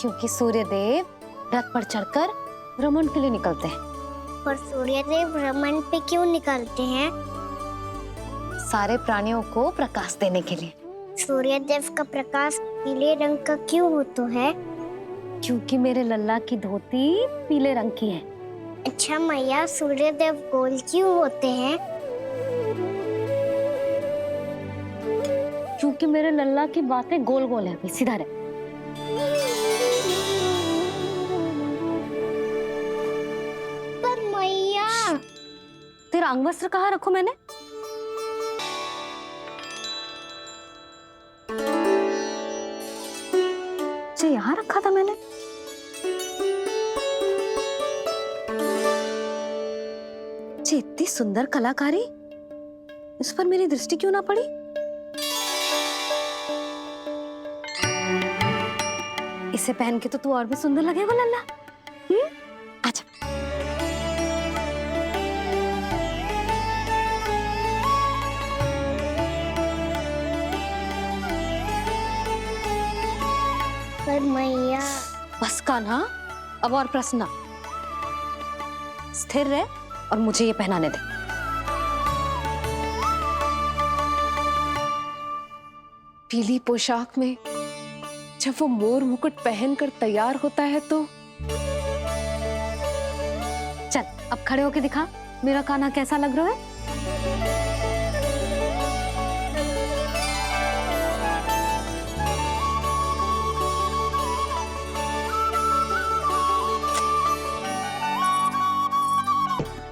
क्योंकि सूर्यदेव रथ पर चढ़कर भ्रमण के लिए निकलते हैं। पर सूर्यदेव भ्रमण पे क्यों निकलते हैं? सारे प्राणियों को प्रकाश देने के लिए। सूर्यदेव का प्रकाश पीले रंग का क्यों होता है? क्योंकि मेरे लल्ला की धोती पीले रंग की है। अच्छा मैया, सूर्यदेव गोल क्यों होते हैं? क्योंकि मेरे लल्ला की बातें गोल गोल है, सीधा रहे। पर मैया, तेरा अंगवस्त्र कहाँ रखूं मैंने? जो यहाँ रखा था मैंने। जी इतनी सुंदर कलाकारी, इस पर मेरी दृष्टि क्यों ना पड़ी? इसे पहन के तो तू और भी सुंदर लगेगा लल्ला। आजा। पर मैया। बस कान्हा, अब और प्रश्न ना। स्थिर रह और मुझे ये पहनाने दे। पीली पोशाक में जब वो मोर मुकुट पहनकर तैयार होता है तो चल अब खड़े होके दिखा मेरा कान्हा कैसा लग रहा है।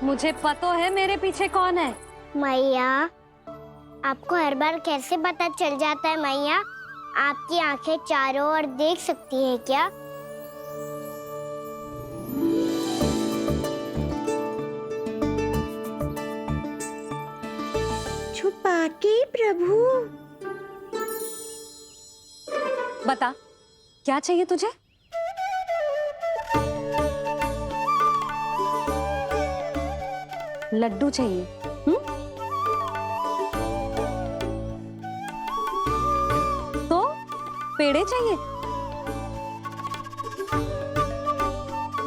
मुझे पता है मेरे पीछे कौन है। मैया, आपको हर बार कैसे पता चल जाता है मैया? आपकी आंखें चारों ओर देख सकती है क्या? छुपा के प्रभु। बता क्या चाहिए तुझे? लड्डू चाहिए? तो पेड़े चाहिए?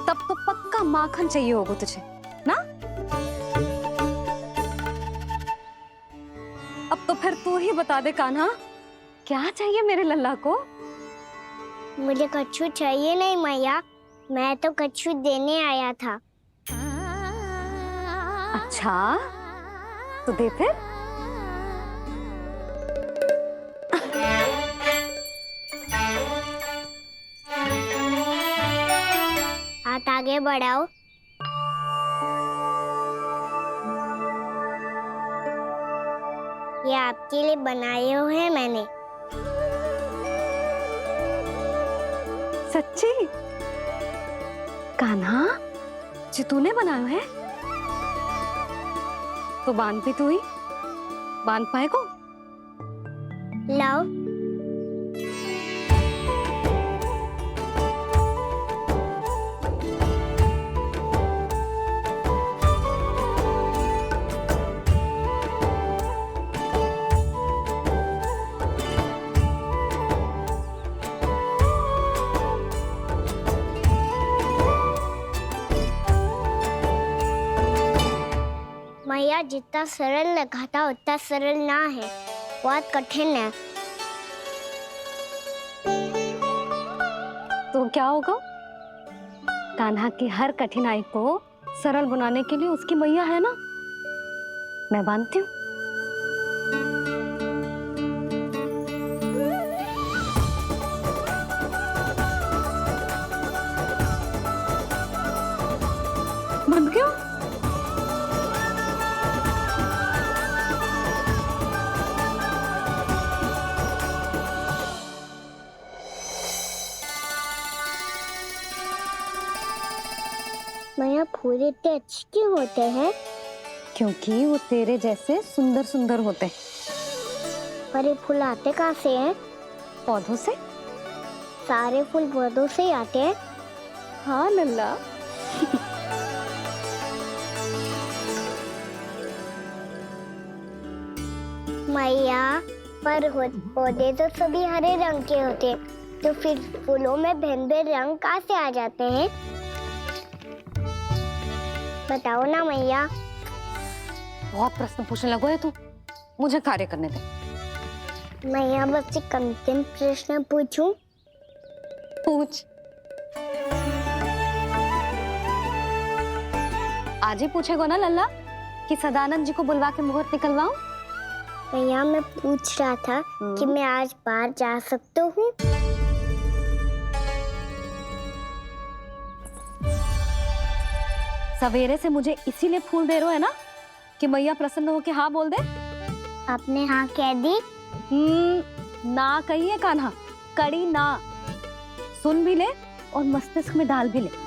तब तो पक्का माखन चाहिए होगा तुझे ना? अब तो फिर तू ही बता दे कान्हा, क्या चाहिए मेरे लल्ला को? मुझे कच्छू चाहिए नहीं मैया, मैं तो कच्छू देने आया था। अच्छा तो दे फिर। हाथ आगे बढ़ाओ। ये आपके लिए बनाए हुए हैं मैंने। सच्ची? कान्हा जी तूने बनाया है? तो बांध भी तू ही बांध पाएगा? लाओ। मैया, जितना सरल लगा था उतना सरल ना है, बहुत कठिन है। तो क्या होगा? कान्हा की हर कठिनाई को सरल बनाने के लिए उसकी मैया है ना, मैं बांधती हूँ। बंद क्यों? मैया, फूल इतने अच्छे क्यों होते हैं? क्योंकि वो तेरे जैसे सुंदर सुंदर होते हैं। पर ये फूल आते कहाँ से हैं? पौधों से। सारे फूल पौधों से ही आते हैं? हाँ लल्ला। मैया, पर पौधे तो सभी हरे रंग के होते हैं, तो फिर फूलों में भिन्न भिन्न रंग कहाँ से आ जाते हैं? बताओ ना मैया। बहुत प्रश्न पूछने लगो है तू, मुझे कार्य करने दे। मैया बस एक अंतिम प्रश्न पूछूं? पूछ। आज ही पूछेगो ना लल्ला कि सदानंद जी को बुलवा के मुहूर्त निकलवाऊं? मैया मैं पूछ रहा था कि मैं आज बाहर जा सकता हूँ? सवेरे से मुझे इसीलिए फूल दे रहे हो है ना कि मैया प्रसन्न हो के हाँ बोल दे। आपने हाँ कह दी? ना कहिए कान्हा, कड़ी ना। सुन भी ले और मस्तिष्क में डाल भी ले।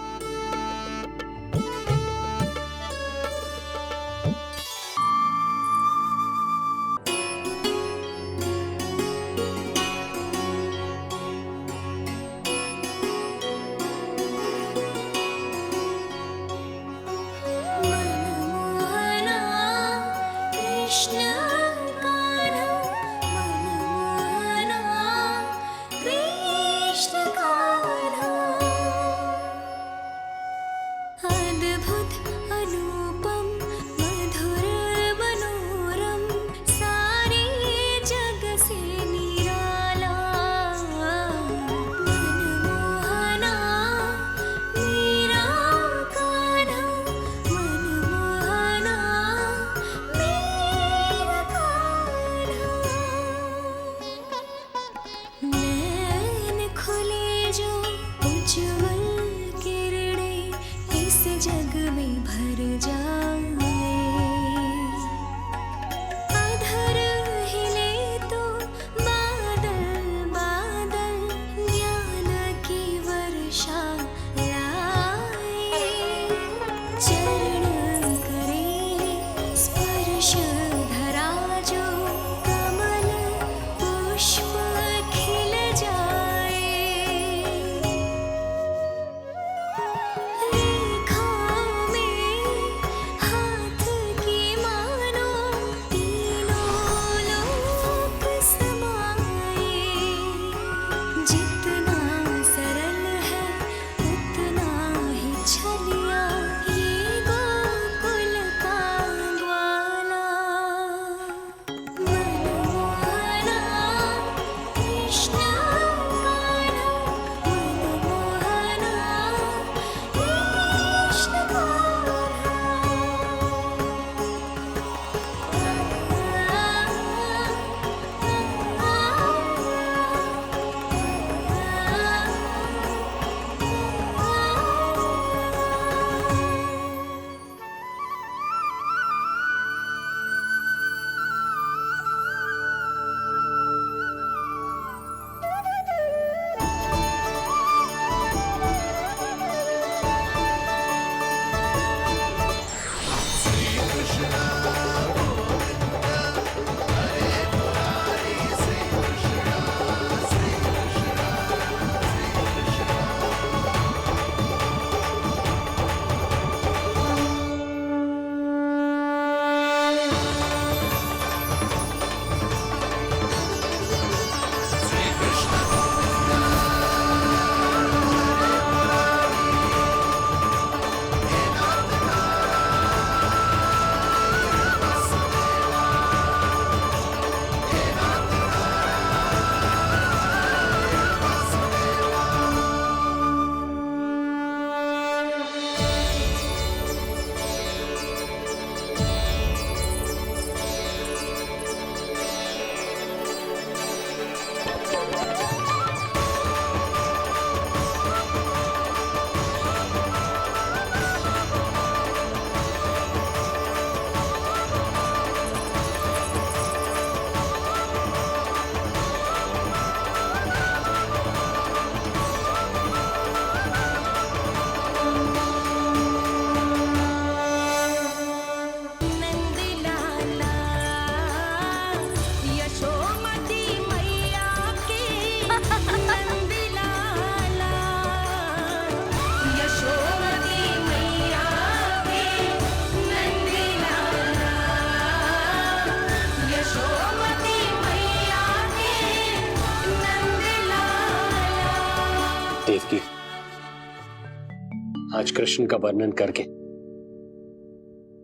आज कृष्ण का वर्णन करके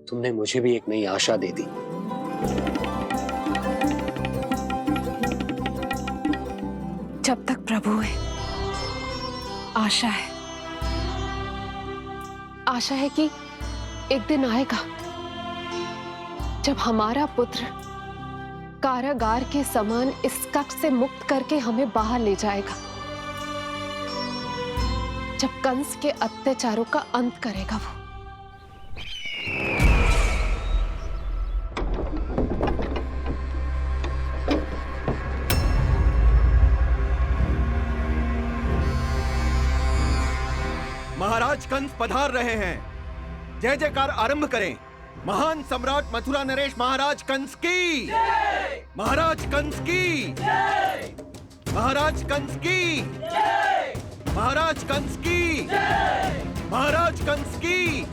तुमने मुझे भी एक नई आशा दे दी। जब तक प्रभु है, आशा है। आशा है कि एक दिन आएगा जब हमारा पुत्र कारागार के समान इस कक्ष से मुक्त करके हमें बाहर ले जाएगा, जब कंस के अत्याचारों का अंत करेगा वो। महाराज कंस पधार रहे हैं। जय जयकार आरंभ करें। महान सम्राट मथुरा नरेश महाराज कंस की, महाराज कंस की, महाराज कंस की, महाराज कंस की, महाराज कंस की।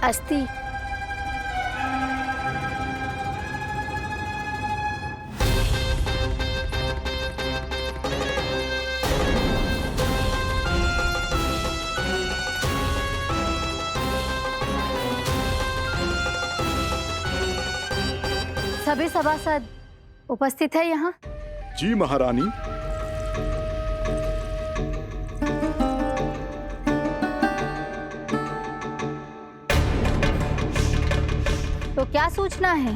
अस्थि सभी सभासद उपस्थित है यहाँ? जी महारानी। तो क्या सूचना है?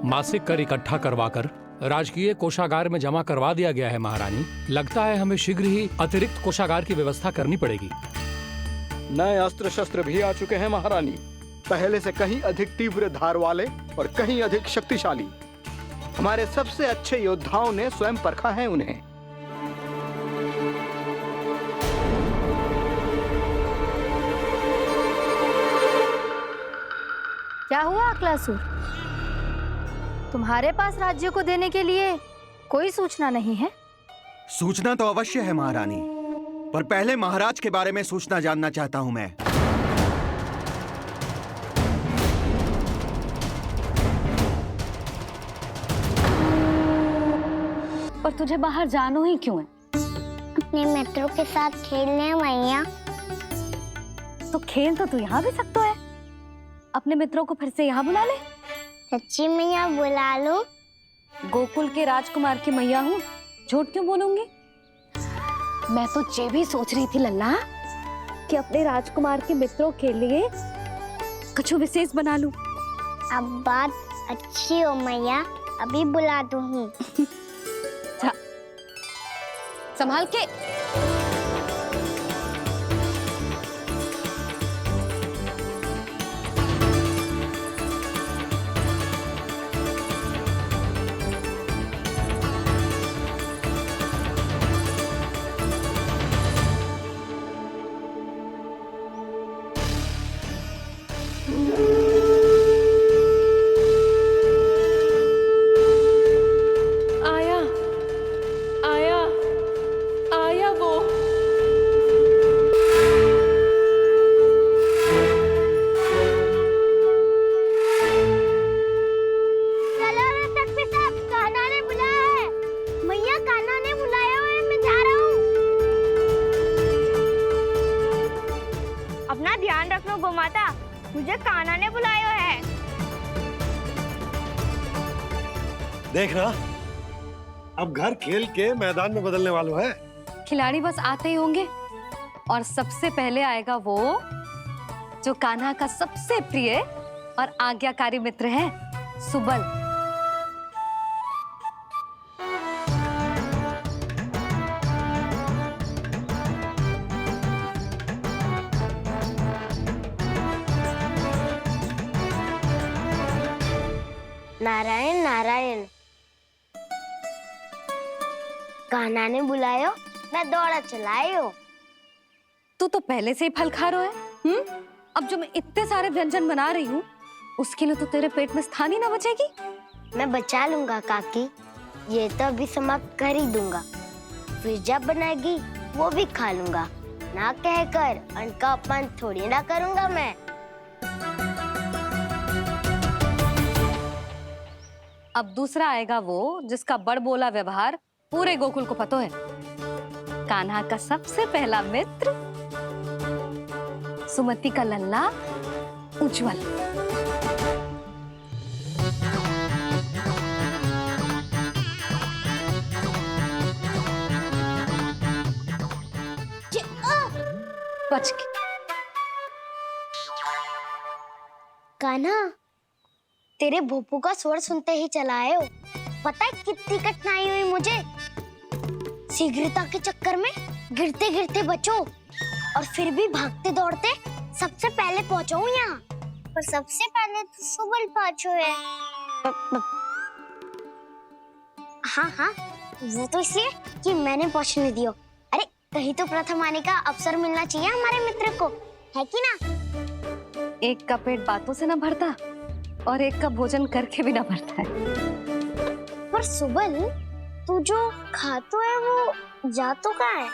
मासिक कर इकट्ठा करवाकर राजकीय कोषागार में जमा करवा दिया गया है महारानी। लगता है हमें शीघ्र ही अतिरिक्त कोषागार की व्यवस्था करनी पड़ेगी। नए अस्त्र शस्त्र भी आ चुके हैं महारानी, पहले से कहीं अधिक तीव्र धार वाले और कहीं अधिक शक्तिशाली। हमारे सबसे अच्छे योद्धाओं ने स्वयं परखा है उन्हें। क्या हुआ अक्लासुर? तुम्हारे पास राज्य को देने के लिए कोई सूचना नहीं है? सूचना तो अवश्य है महारानी, पर पहले महाराज के बारे में सूचना जानना चाहता हूं मैं। पर तुझे बाहर जानो ही क्यों है? अपने मित्रों के साथ खेलने मैया। तो खेल तो तू यहाँ भी सकता है। अपने मित्रों को फिर से यहाँ बुला ले। सच्ची मैया बुला लो। गोकुल के राजकुमार की मैया हूँ, झूठ क्यों बोलूंगी? मैं तो ये भी सोच रही थी लल्ला कि अपने राजकुमार के मित्रों के लिए कुछ विशेष बना लूं। अब बात अच्छी हो मैया, अभी बुला दूंगी। संभाल के। मुझे कान्हा ने बुलाया है। देख रहा, अब घर खेल के मैदान में बदलने वालों है। खिलाड़ी बस आते ही होंगे और सबसे पहले आएगा वो जो कान्हा का सबसे प्रिय और आज्ञाकारी मित्र है, सुबल। नारायण नारायण, कान्हा ने बुलायो, मैं दौड़ा चलायो। तू तो पहले से ही फल खा रहा है। अब जो मैं इतने सारे व्यंजन बना रही हूँ उसके लिए तो तेरे पेट में स्थान ही ना बचेगी। मैं बचा लूंगा काकी, ये तो अभी समाप्त कर ही दूंगा। फिर जब बनाएगी वो भी खा लूंगा। ना कहकर उनका अपमान थोड़ी ना करूंगा मैं। अब दूसरा आएगा वो जिसका बड़बोला व्यवहार पूरे गोकुल को पता है। कान्हा का सबसे पहला मित्र, सुमति का लल्ला उज्जवल। बच के। कान्हा, तेरे भोपू का स्वर सुनते ही चला आए हो। पता है कितनी कठिनाई हुई मुझे। शीघ्रता के चक्कर में गिरते गिरते बचो और फिर भी भागते दौड़ते सबसे पहले पहुंचा हूँ यहाँ। पर सबसे पहले तो सुबल पहुंचो है। हाँ हाँ, वो तो इसलिए कि मैंने पहुंचने दियो। अरे कहीं तो प्रथम आने का अवसर मिलना चाहिए हमारे मित्र को, है कि ना? एक का पेट बातों से ना भरता और एक का भोजन करके भी ना भरता है। पर सुबल, तू जो खातो है वो जातो का है।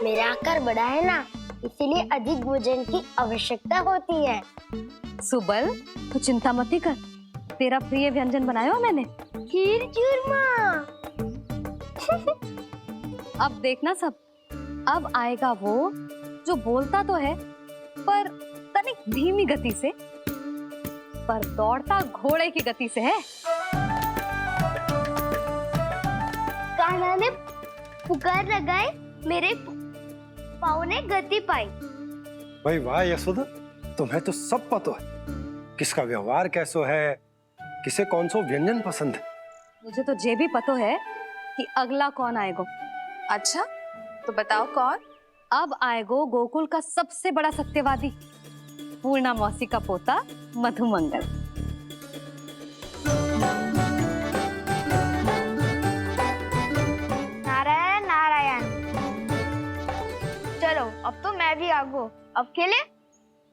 मेरा आकार बड़ा है ना, इसीलिए अधिक भोजन की आवश्यकता होती है। सुबल, तू चिंता मत ही कर, तेरा प्रिय व्यंजन बनाया हो मैंने, खीर चूरमा। अब देखना सब। अब आएगा वो जो बोलता तो है पर तनिक धीमी गति से, पर दौड़ता घोड़े की गति से है। कान्हा ने पुकार लगाए, मेरे पाँव ने गति पाई। भाई वाह यशोदा, तुम्हें तो सब पता है। किसका व्यवहार कैसो है, किसे कौन सो व्यंजन पसंद है। मुझे तो ये भी पता है कि अगला कौन आएगो। अच्छा, तो बताओ कौन? अब आएगो गोकुल का सबसे बड़ा सत्यवादी, पूर्णा मौसी का पोता मधुमंगल। नारायण नारायण। चलो अब तो मैं भी आगो, अब खेले।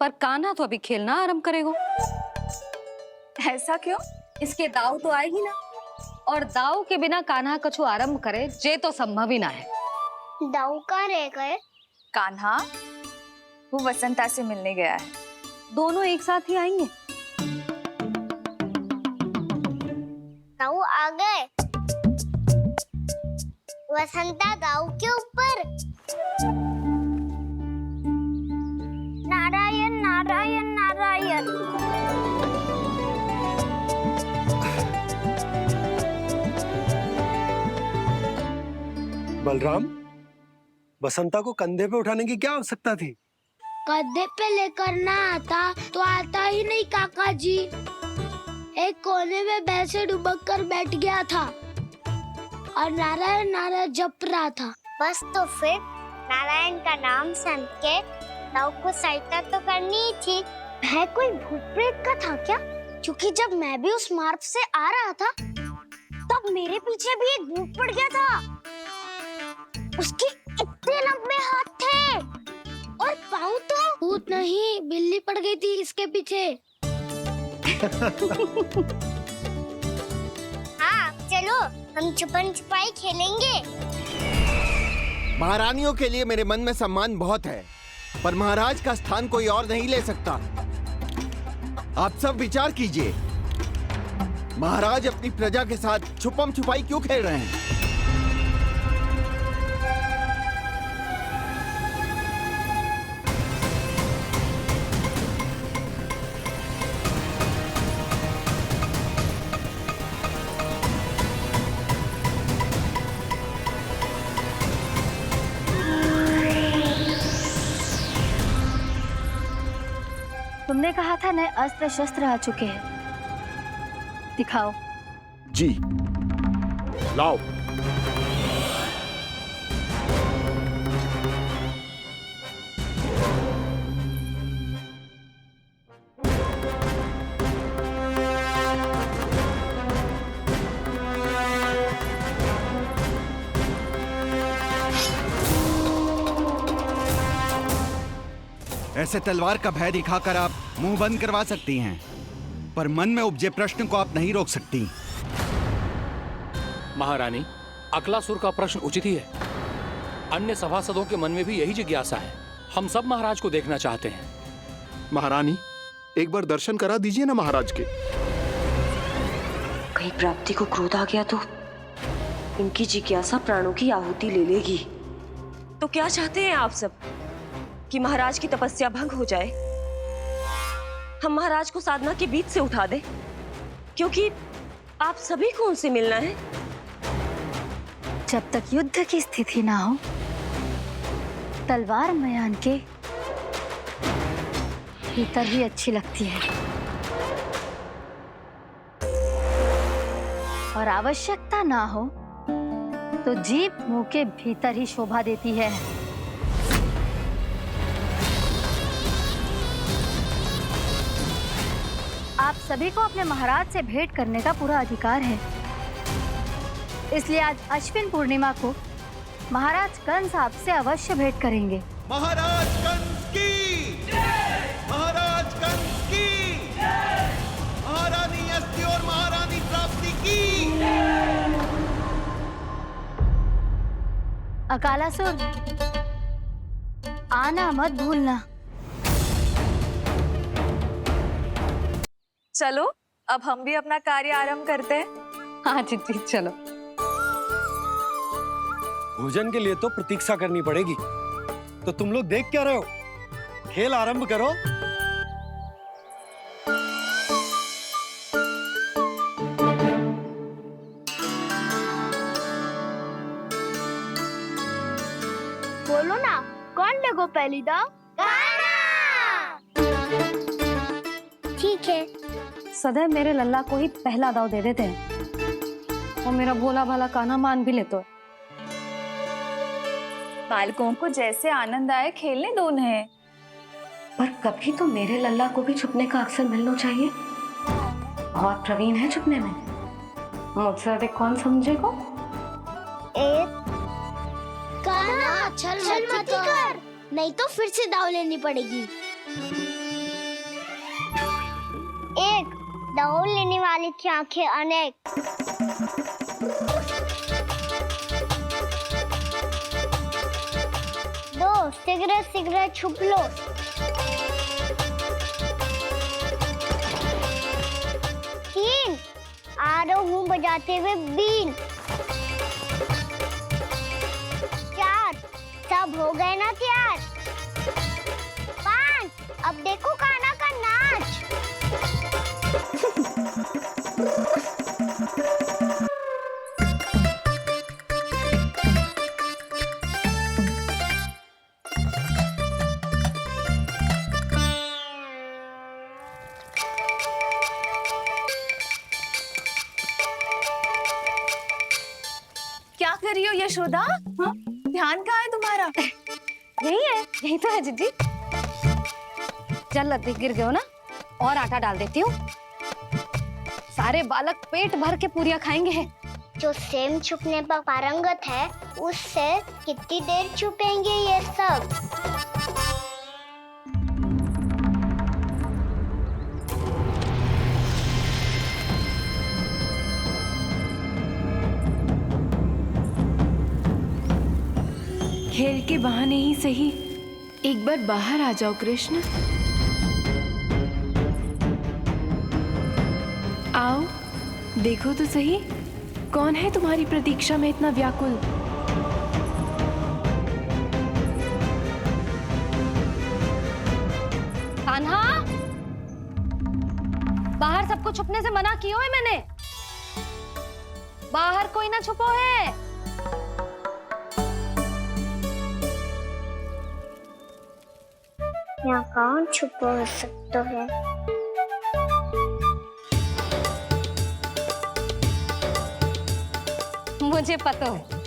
पर कान्हा तो अभी खेलना आरंभ करेगो। ऐसा क्यों? इसके दाव तो आएगी ना, और दाव के बिना कान्हा कछु आरंभ करे जे तो संभव ही ना है। दाऊ का रह गए? कान्हा वो वसंता से मिलने गया है। दोनों एक साथ ही आएंगे। दाऊ आ गए। वसंता दाऊ के ऊपर। नारायण नारायण नारायण। बलराम, बसंता को कंधे पे उठाने की क्या आवश्यकता थी? कंधे पे लेकर ना आता तो आता ही नहीं काका जी। एक कोने में वैसे डुबक कर बैठ गया था और नारायण नारायण जप रहा था। बस तो फिर नारायण का नाम सुन के दाऊ को सहायता तो करनी ही थी। है कोई भूत प्रेत का था क्या? क्योंकि जब मैं भी उस मार्ग से आ रहा था तब मेरे पीछे भी एक भूत पड़ गया था। उसके इतने लंबे हाथ थे और पाँव तो भूत नहीं, बिल्ली पड़ गई थी इसके पीछे। हाँ चलो, हम छुपन छुपाई खेलेंगे। महारानियों के लिए मेरे मन में सम्मान बहुत है, पर महाराज का स्थान कोई और नहीं ले सकता। आप सब विचार कीजिए, महाराज अपनी प्रजा के साथ छुपम छुपाई क्यों खेल रहे हैं? तुमने कहा था नए अस्त्र शस्त्र आ चुके हैं, दिखाओ। जी लाओ। ऐसे तलवार का भय दिखाकर आप मुंह बंद करवा सकती हैं, पर मन में उपजे प्रश्न को आप नहीं रोक सकती। महारानी, अकलासुर का प्रश्न उचित ही है। अन्य सभासदों के मन में भी यही जिज्ञासा है। हम सब महाराज को देखना चाहते हैं। महारानी, एक बार दर्शन करा दीजिए ना महाराज के। कहीं प्राप्ति को क्रोध आ गया तो इनकी जिज्ञासा प्राणों की आहुति ले लेगी। तो क्या चाहते हैं आप सब? कि महाराज की तपस्या भंग हो जाए? हम महाराज को साधना के बीच से उठा दें? क्योंकि आप सभी को उनसे मिलना है। जब तक युद्ध की स्थिति ना हो, तलवार मयान के भीतर ही अच्छी लगती है, और आवश्यकता ना हो तो जीभ मुंह के भीतर ही शोभा देती है। आप सभी को अपने महाराज से भेंट करने का पूरा अधिकार है। इसलिए आज अश्विन पूर्णिमा को महाराज कंस आपसे अवश्य भेंट करेंगे। महाराज कंस की जय! महाराज कंस की जय! महारानी अस्ति और महारानी प्राप्ति की जय! अकालासुर, आना मत भूलना। चलो अब हम भी अपना कार्य आरंभ करते हैं। हाँ चिट्ठी, चलो। भोजन के लिए तो प्रतीक्षा करनी पड़ेगी, तो तुम लोग देख क्या रहे हो? खेल आरंभ करो। बोलो ना, कौन लगो पहली दाव? ठीक है। सदैव मेरे लल्ला को ही पहला दाव दे देते हैं, और मेरा भोला भाला कान्हा मान भी लेते। बालकों को जैसे आनंद आए खेलने दो उन्हें। पर कभी तो मेरे लल्ला को भी छुपने का अवसर मिलना चाहिए। बहुत प्रवीण है छुपने में, मुझसे अधिक कौन समझेगा? कान्हा, छल मत कर, नहीं तो फिर से दाव लेनी पड़ेगी। एक दाव लेने वाले की आंखें अनेक। दो, शीघ्र शीघ्र छुप लो। तीन, आरो हूँ बजाते हुए बीन। चार, सब हो गए ना तैयार? पांच, अब देखो कान्हा का नाच। क्या कर रही हो यशोदा? हाँ? ध्यान कहाँ है तुम्हारा? यही है, यही तो है जीजी। चल लद्दी, गिर गए हो ना, और आटा डाल देती हूँ। सारे बालक पेट भर के पूरियां खाएंगे। जो स्वयं छुपने पर पारंगत है, उससे कितनी देर छुपेंगे ये सब? खेल के बहाने ही सही एक बार बाहर आ जाओ कृष्ण। आओ, देखो तो सही, कौन है तुम्हारी प्रतीक्षा में इतना व्याकुल? कान्हा, बाहर सबको छुपने से मना किया है मैंने। बाहर कोई ना छुपो है। यहाँ कौन छुपा हो सकता है? मुझे पता है,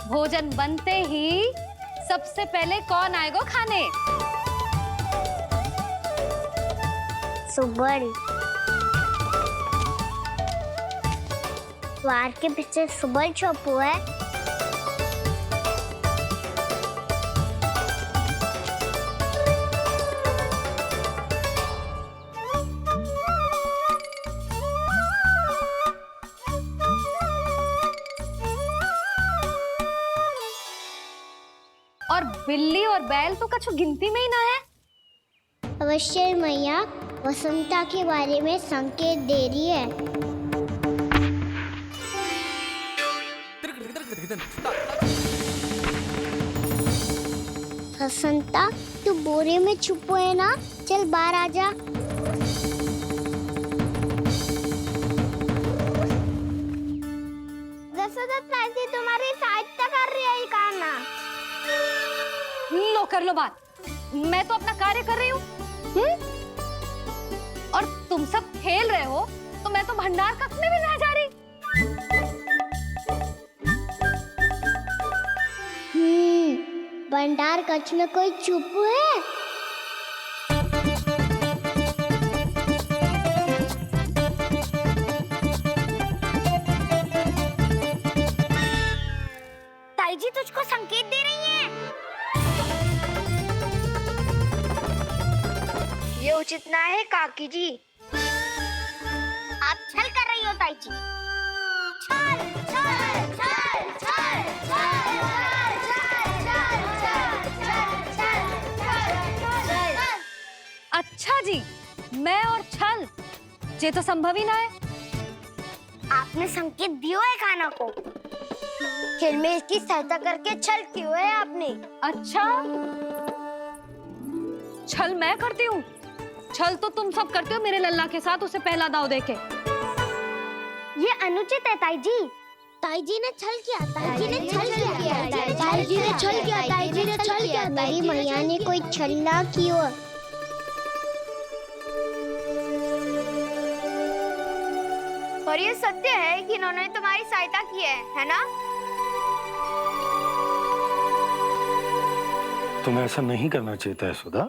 भोजन बनते ही सबसे पहले कौन आएगा खाने? सुबल। द्वार के पीछे सुबल छुपा है। और बिल्ली और बैल तो कछु गिनती में ही ना है। अवश्य मैया वसंता के बारे में संकेत दे रही है। वसंता तू बोरे में छुपो है ना, चल बाहर आ जा। तुम्हारी सहायता कर रही है कान्हा। लो कर लो बात, मैं तो अपना कार्य कर रही हूँ। और तुम सब खेल रहे हो तो मैं तो भंडार कक्ष में भी नहीं जा रही। भंडार कक्ष में कोई चुप है? ताई जी तुझको संकेत दे रही हैं। ये उचित ना है काकी जी। आप छल कर रही हो ताई जी। छल छल छल छल छल। अच्छा जी, मैं और छल, ये तो संभव ही ना है। आपने संकेत दियो है कान्हा को, खेल में इसकी सहायता करके छल क्यों है आपने? अच्छा, छल मैं करती हूँ? छल तो तुम सब करते हो मेरे लल्ला के साथ, उसे पहला दाव देके। ये अनुचित है ताई जी। ताई जी ने छल किया, ताई जी ने छल किया, ताई जी ने छल किया, ताई जी ने छल किया। मेरी मैया ने कोई छल ना किया। और ये सत्य है कि इन्होंने तुम्हारी सहायता की है ना? तुम्हें ऐसा नहीं करना चाहिए था यशोदा।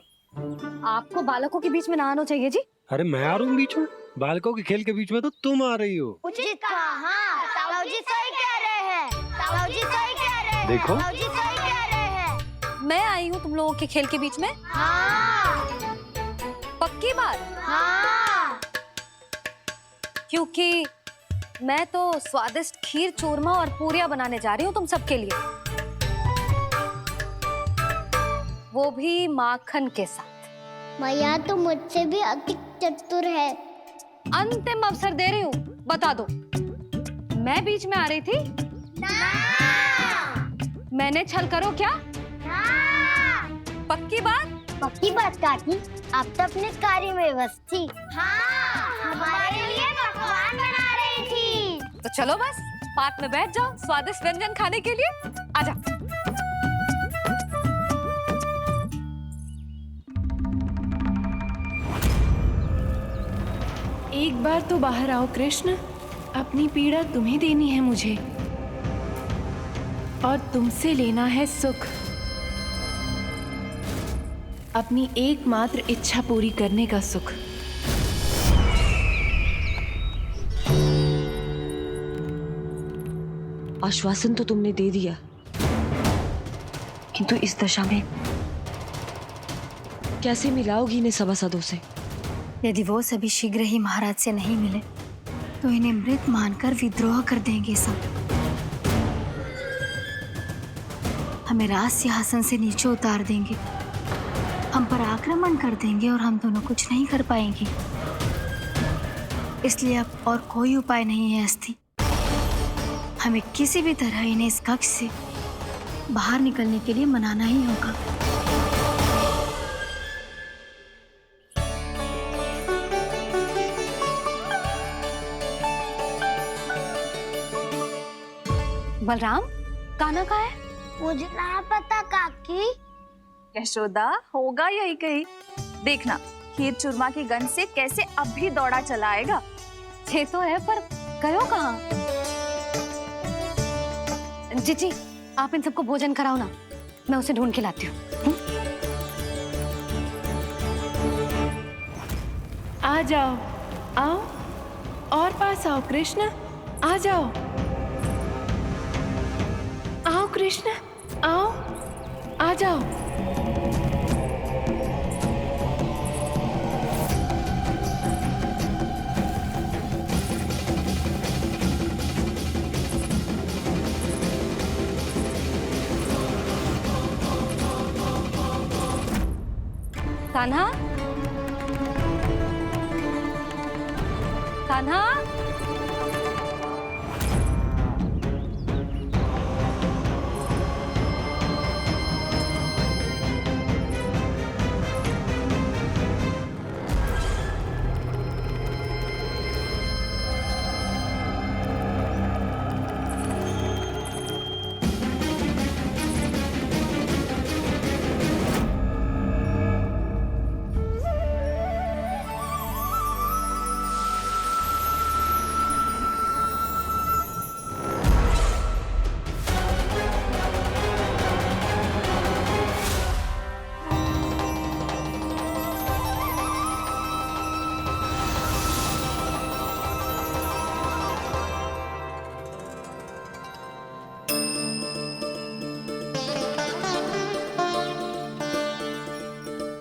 आपको बालकों के बीच में ना आना चाहिए जी। अरे मैं आ रहा हूँ बीच में? बालकों के खेल के बीच में तो तुम आ रही हो। उचित कहा, ताऊ जी सही कह रहे हैं। ताऊ जी सही कह रहे हैं। देखो। ताऊ जी सही कह रहे हैं। मैं आई हूँ तुम लोगों के खेल के बीच में? हाँ। पक्की बात? हाँ। क्योंकि मैं तो स्वादिष्ट खीर, चूरमा और पूरियां बनाने जा रही हूँ तुम सबके लिए, वो भी माखन के साथ। मैया तो मुझसे भी अधिक चतुर है। अंतिम अवसर दे रही हूँ, बता दो, मैं बीच में आ रही थी? ना। मैंने छल करो क्या? ना। पक्की बात? पक्की बात काकी, आप तो अपने कार्य में व्यस्त थी। हाँ, हमारे लिए पकवान बना रही थी। तो चलो बस पात में बैठ जाओ स्वादिष्ट व्यंजन खाने के लिए। आजा। एक बार तो बाहर आओ कृष्ण, अपनी पीड़ा तुम्हें देनी है मुझे, और तुमसे लेना है सुख। अपनी एकमात्र इच्छा पूरी करने का सुख। आश्वासन तो तुमने दे दिया, किंतु इस दशा में कैसे मिलाओगी इन्हें सभासदों से? यदि वो सभी शीघ्र ही महाराज से नहीं मिले तो इन्हें मृत मानकर विद्रोह कर देंगे सब। हमें राज सिंहासन से नीचे उतार देंगे, हम पर आक्रमण कर देंगे और हम दोनों कुछ नहीं कर पाएंगे। इसलिए अब और कोई उपाय नहीं है अस्थि, हमें किसी भी तरह इन्हें इस कक्ष से बाहर निकलने के लिए मनाना ही होगा। बलराम, कान्हा कहाँ है? मुझे ना पता काकी। यशोदा, होगा यही कहीं। देखना खीर चूरमा की गंध से कैसे अब भी दौड़ा चला आएगा। छे तो है पर गयो कहाँ? जीजी, आप इन सबको भोजन कराओ ना, मैं उसे ढूंढ के लाती हूँ। आ जाओ, आओ और पास आओ कृष्ण, आ जाओ। आओ कृष्ण, आओ, आ जाओ। कान्हा, कान्हा,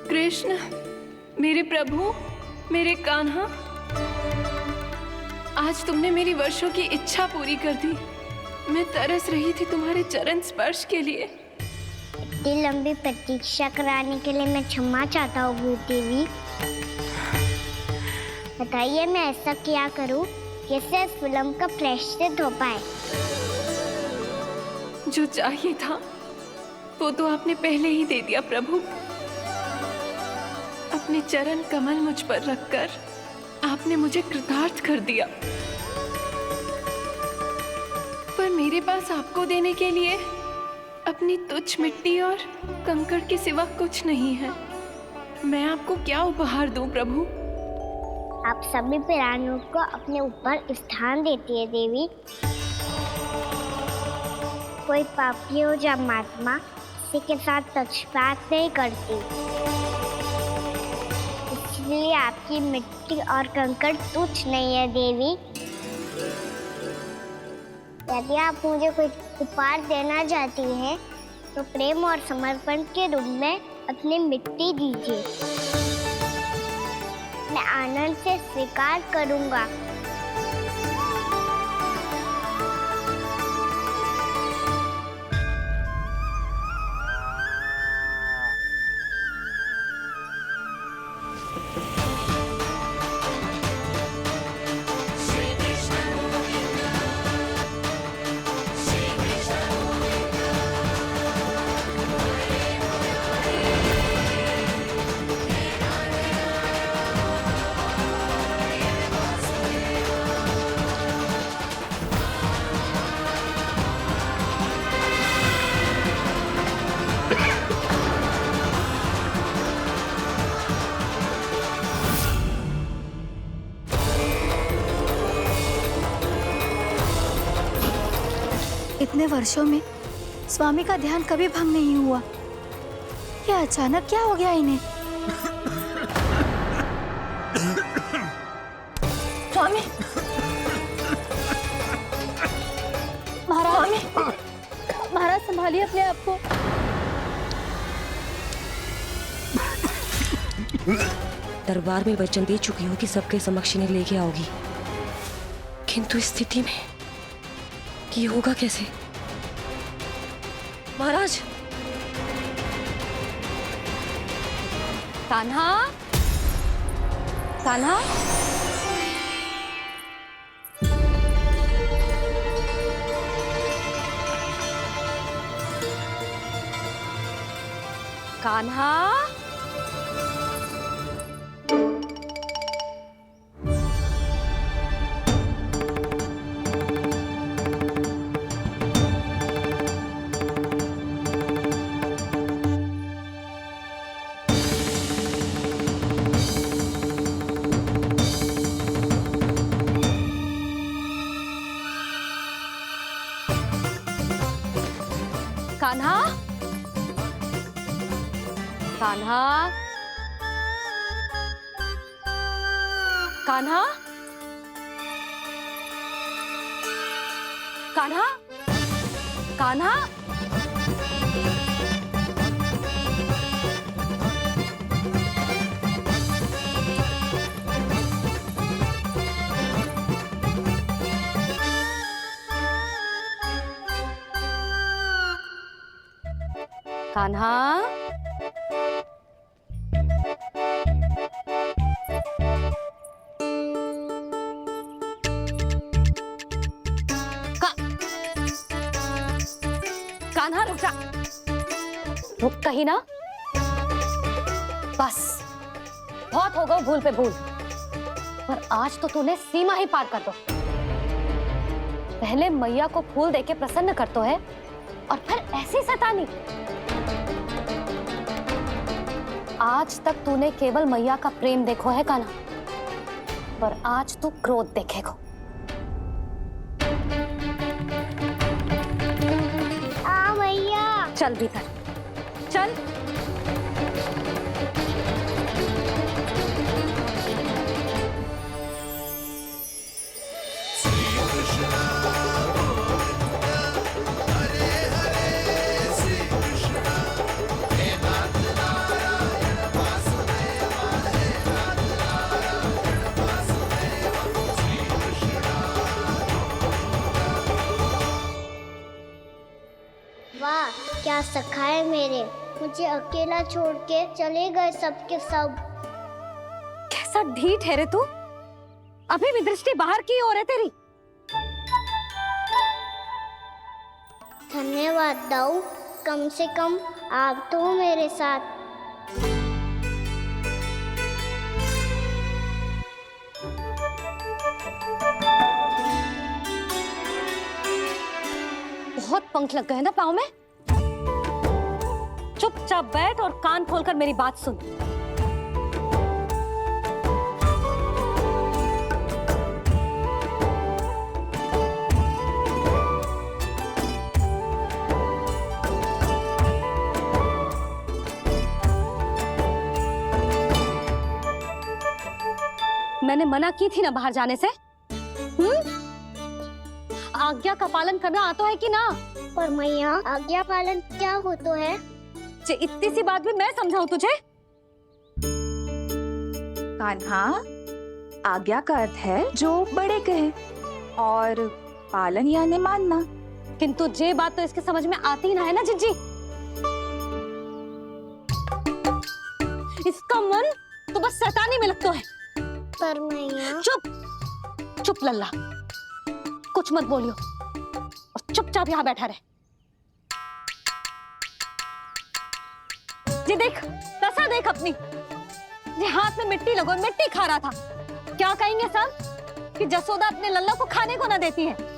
कृष्ण, मेरे प्रभु, मेरे कान्हा, आज तुमने मेरी वर्षों की इच्छा पूरी कर दी। मैं तरस रही थी तुम्हारे चरण स्पर्श के लिए। इतनी लंबी प्रतीक्षा कराने के लिए मैं क्षमा चाहता हूँ देवी। बताइए मैं ऐसा क्या करूँ जिससे इस फिल्म का प्रायश्चित हो पाए। जो चाहिए था वो तो आपने पहले ही दे दिया प्रभु। अपने चरण कमल मुझ पर रखकर आपने मुझे कृतार्थ कर दिया। पर मेरे पास आपको देने के लिए अपनी तुच्छ मिट्टी और कंकड़ के सिवा कुछ नहीं है। मैं आपको क्या उपहार दूं प्रभु? आप सभी प्राणियों को अपने ऊपर स्थान देती है देवी। कोई पापी हो या महात्मा किसी के साथ पक्षपात नहीं करती, इसलिए आपकी मिट्टी और कंकड़ तुच्छ नहीं है देवी। यदि आप मुझे कोई उपहार देना चाहती हैं तो प्रेम और समर्पण के रूप में अपनी मिट्टी दीजिए। मैं आनंद से स्वीकार करूंगा। इतने वर्षों में स्वामी का ध्यान कभी भंग नहीं हुआ। ये अचानक क्या हो गया इन्हें? स्वामी, महाराज, महाराज संभालिए अपने आप को। दरबार में वचन दे चुकी हो कि सबके समक्ष इन्हें लेके आओगी, किंतु इस स्थिति में ये होगा कैसे? महाराज, कान्हा, कान्हा, कान्हा, कान्हा, कान्हा, कान्हा, कान्हा, कान्हा, कान्हा, कान्हा रुक जा, रुक कहीं ना। बस बहुत हो गया भूल पे भूल, पर आज तो तूने सीमा ही पार कर दो। पहले मैया को फूल देके प्रसन्न करतो है और फिर ऐसी सतानी। आज तक तूने केवल मैया का प्रेम देखो है कान्हा, पर आज तू क्रोध देखेगा। मैया चल भीतर चल। वाह क्या सखा है मेरे, मुझे अकेला छोड़ के चले गए सबके सब। कैसा ढीठ है रे तू, अभी भी दृष्टि बाहर की ओर है तेरी। धन्यवाद दाऊ, कम से कम आप तो हो मेरे साथ। बहुत पंख लग गए ना पाँव में। चुपचाप बैठ और कान खोलकर मेरी बात सुन। मैंने मना की थी ना बाहर जाने से। आज्ञा का पालन करना आता है कि ना? पर मैया आज्ञा पालन क्या होता है? इतनी सी बात भी मैं समझाऊं तुझे? कान्हा, आज्ञा का अर्थ है जो बड़े कहे और पालन यानी मानना। किंतु ये बात तो इसके समझ में आती ना है ना जिज्जी। इसका मन तो बस सताने में लगता है। पर मैया चुप चुप लल्ला, कुछ मत बोलियो और चुपचाप यहाँ बैठा रहे। ये देख दशा देख अपनी, ये हाथ में मिट्टी लगो मिट्टी खा रहा था। क्या कहेंगे सब कि जसोदा अपने लल्ला को खाने को ना देती है।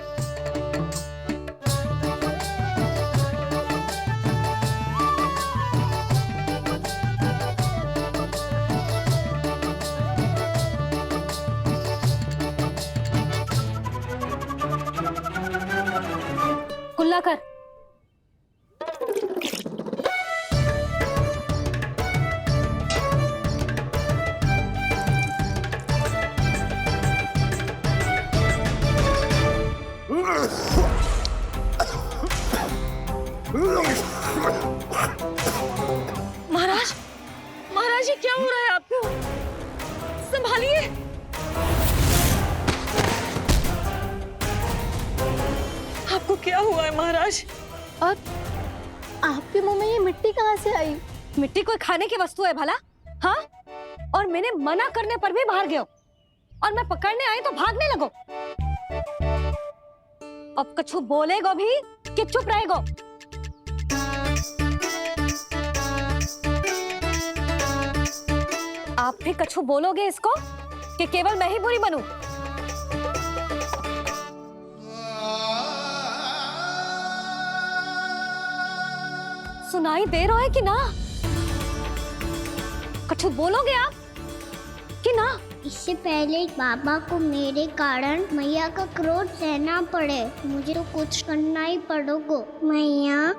कुल्ला कर। महाराज, महाराज ये क्या हो रहा है आपको? संभालिए। आपको क्या हुआ है महाराज? और आपके मुंह में ये मिट्टी कहाँ से आई? मिट्टी कोई खाने की वस्तु है भला? हाँ? और मैंने मना करने पर भी बाहर गए और मैं पकड़ने आई तो भागने लगो। अब कछु बोलेगो भी कि चुप रहेगो? आप भी कछु बोलोगे इसको कि केवल मैं ही बुरी बनूं? सुनाई दे रहा है कि ना? कछु बोलोगे आप कि ना? इससे पहले बाबा को मेरे कारण मैया का क्रोध सहना पड़े, मुझे तो कुछ करना ही पड़ेगा। मैया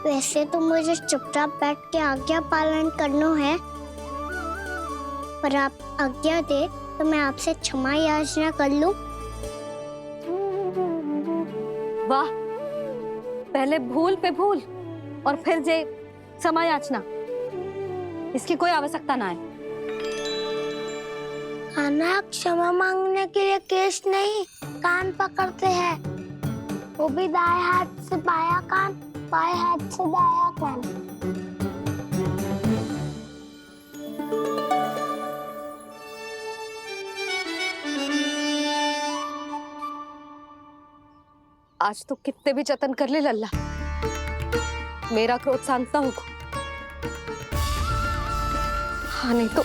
वैसे तो मुझे चुपचाप बैठ के आज्ञा पालन करना है, पर आप आज्ञा दे तो मैं आपसे क्षमा याचना कर लूं। वाह, पहले भूल पे भूल और फिर जे क्षमा याचना, इसकी कोई आवश्यकता ना है। खाना क्षमा मांगने के लिए केस नहीं, कान पकड़ते हैं, वो भी दाएं हाथ से बायां कान, बाएं हाथ से दायां कान। आज तो कितने भी जतन कर ले लल्ला, मेरा क्रोध शांत ना होगा। हाँ नहीं तो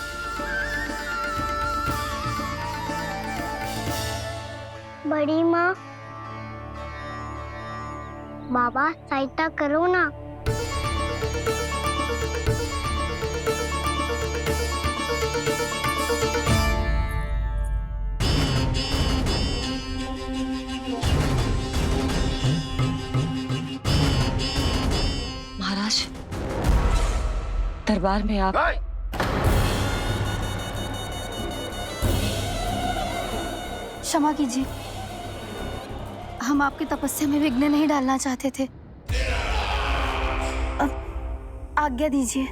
बड़ी माँ, बाबा सहायता करो ना। महाराज, दरबार में आप क्षमा कीजिए, हम आपकी तपस्या में विघ्न नहीं डालना चाहते थे। अब आज्ञा दीजिए।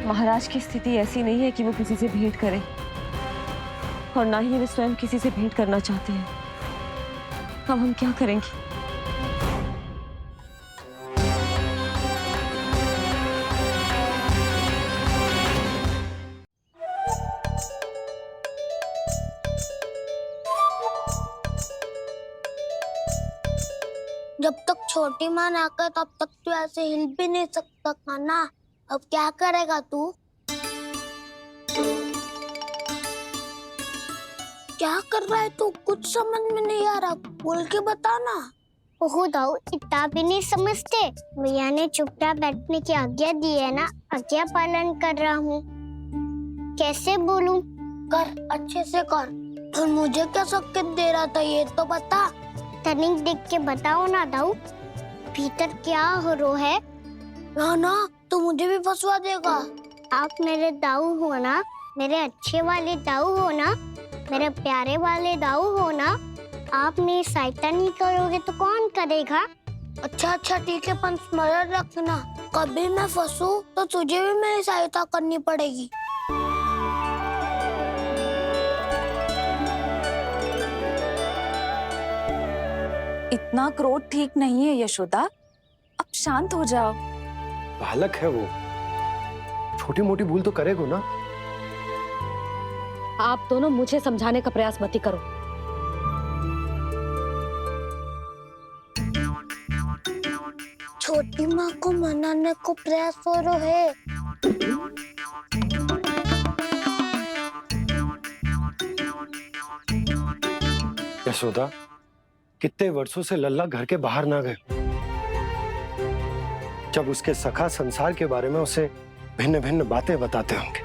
महाराज की स्थिति ऐसी नहीं है कि वो किसी से भेंट करें, और ना ही वे स्वयं किसी से भेंट करना चाहते हैं। अब हम क्या करेंगे? जब तक छोटी माँ ना कर तब तक तू ऐसे हिल भी नहीं सकता था ना। अब क्या करेगा तू? क्या कर रहा है तू? कुछ समझ में नहीं आ रहा, बोल के बता ना। ओहो दाऊ, इतना भी नहीं समझते। भैया ने चुपचाप बैठने की आज्ञा दी है ना, आज्ञा पालन कर रहा हूँ। कैसे बोलूं? कर, अच्छे से कर। और मुझे क्या संकेत दे रहा था ये तो बता। तनिक देख के बताओ ना दाऊ, भीतर क्या हो रहा है? ना ना, तू मुझे भी फंसवा देगा। आप मेरे दाऊ हो ना, मेरे अच्छे वाले दाऊ हो ना, मेरे प्यारे वाले दाऊ हो ना। आप मेरी सहायता नहीं करोगे तो कौन करेगा? अच्छा अच्छा ठीक है, पर स्मरण रखना, कभी मैं फंसू तो तुझे भी मेरी सहायता करनी पड़ेगी। इतना क्रोध ठीक नहीं है यशोदा, अब शांत हो जाओ। बालक है वो, छोटी मोटी भूल तो करेगा ना। आप दोनों मुझे समझाने का प्रयास मत ही करो। छोटी माँ को मनाने को प्रयास हो रहा है। यशोदा, कितने वर्षों से लल्ला घर के बाहर ना गए। जब उसके सखा संसार के बारे में उसे भिन्न भिन्न बातें बताते होंगे,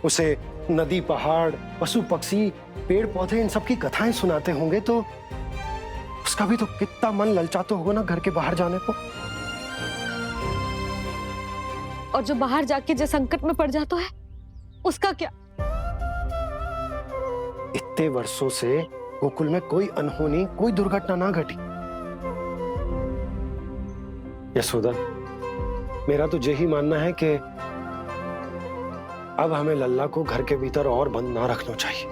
उसे नदी, पहाड़, पशु पक्षी, पेड़ पौधे, इन सब की कथाएं सुनाते होंगे, तो उसका भी तो कितना मन ललचाता होगा ना घर के बाहर जाने को। और जो बाहर जाके जो संकट में पड़ जाता है उसका क्या? इतने वर्षों से गोकुल में कोई अनहोनी, कोई दुर्घटना ना घटी। यशोदा, मेरा तो यही मानना है कि अब हमें लल्ला को घर के भीतर और बंद ना रखना चाहिए।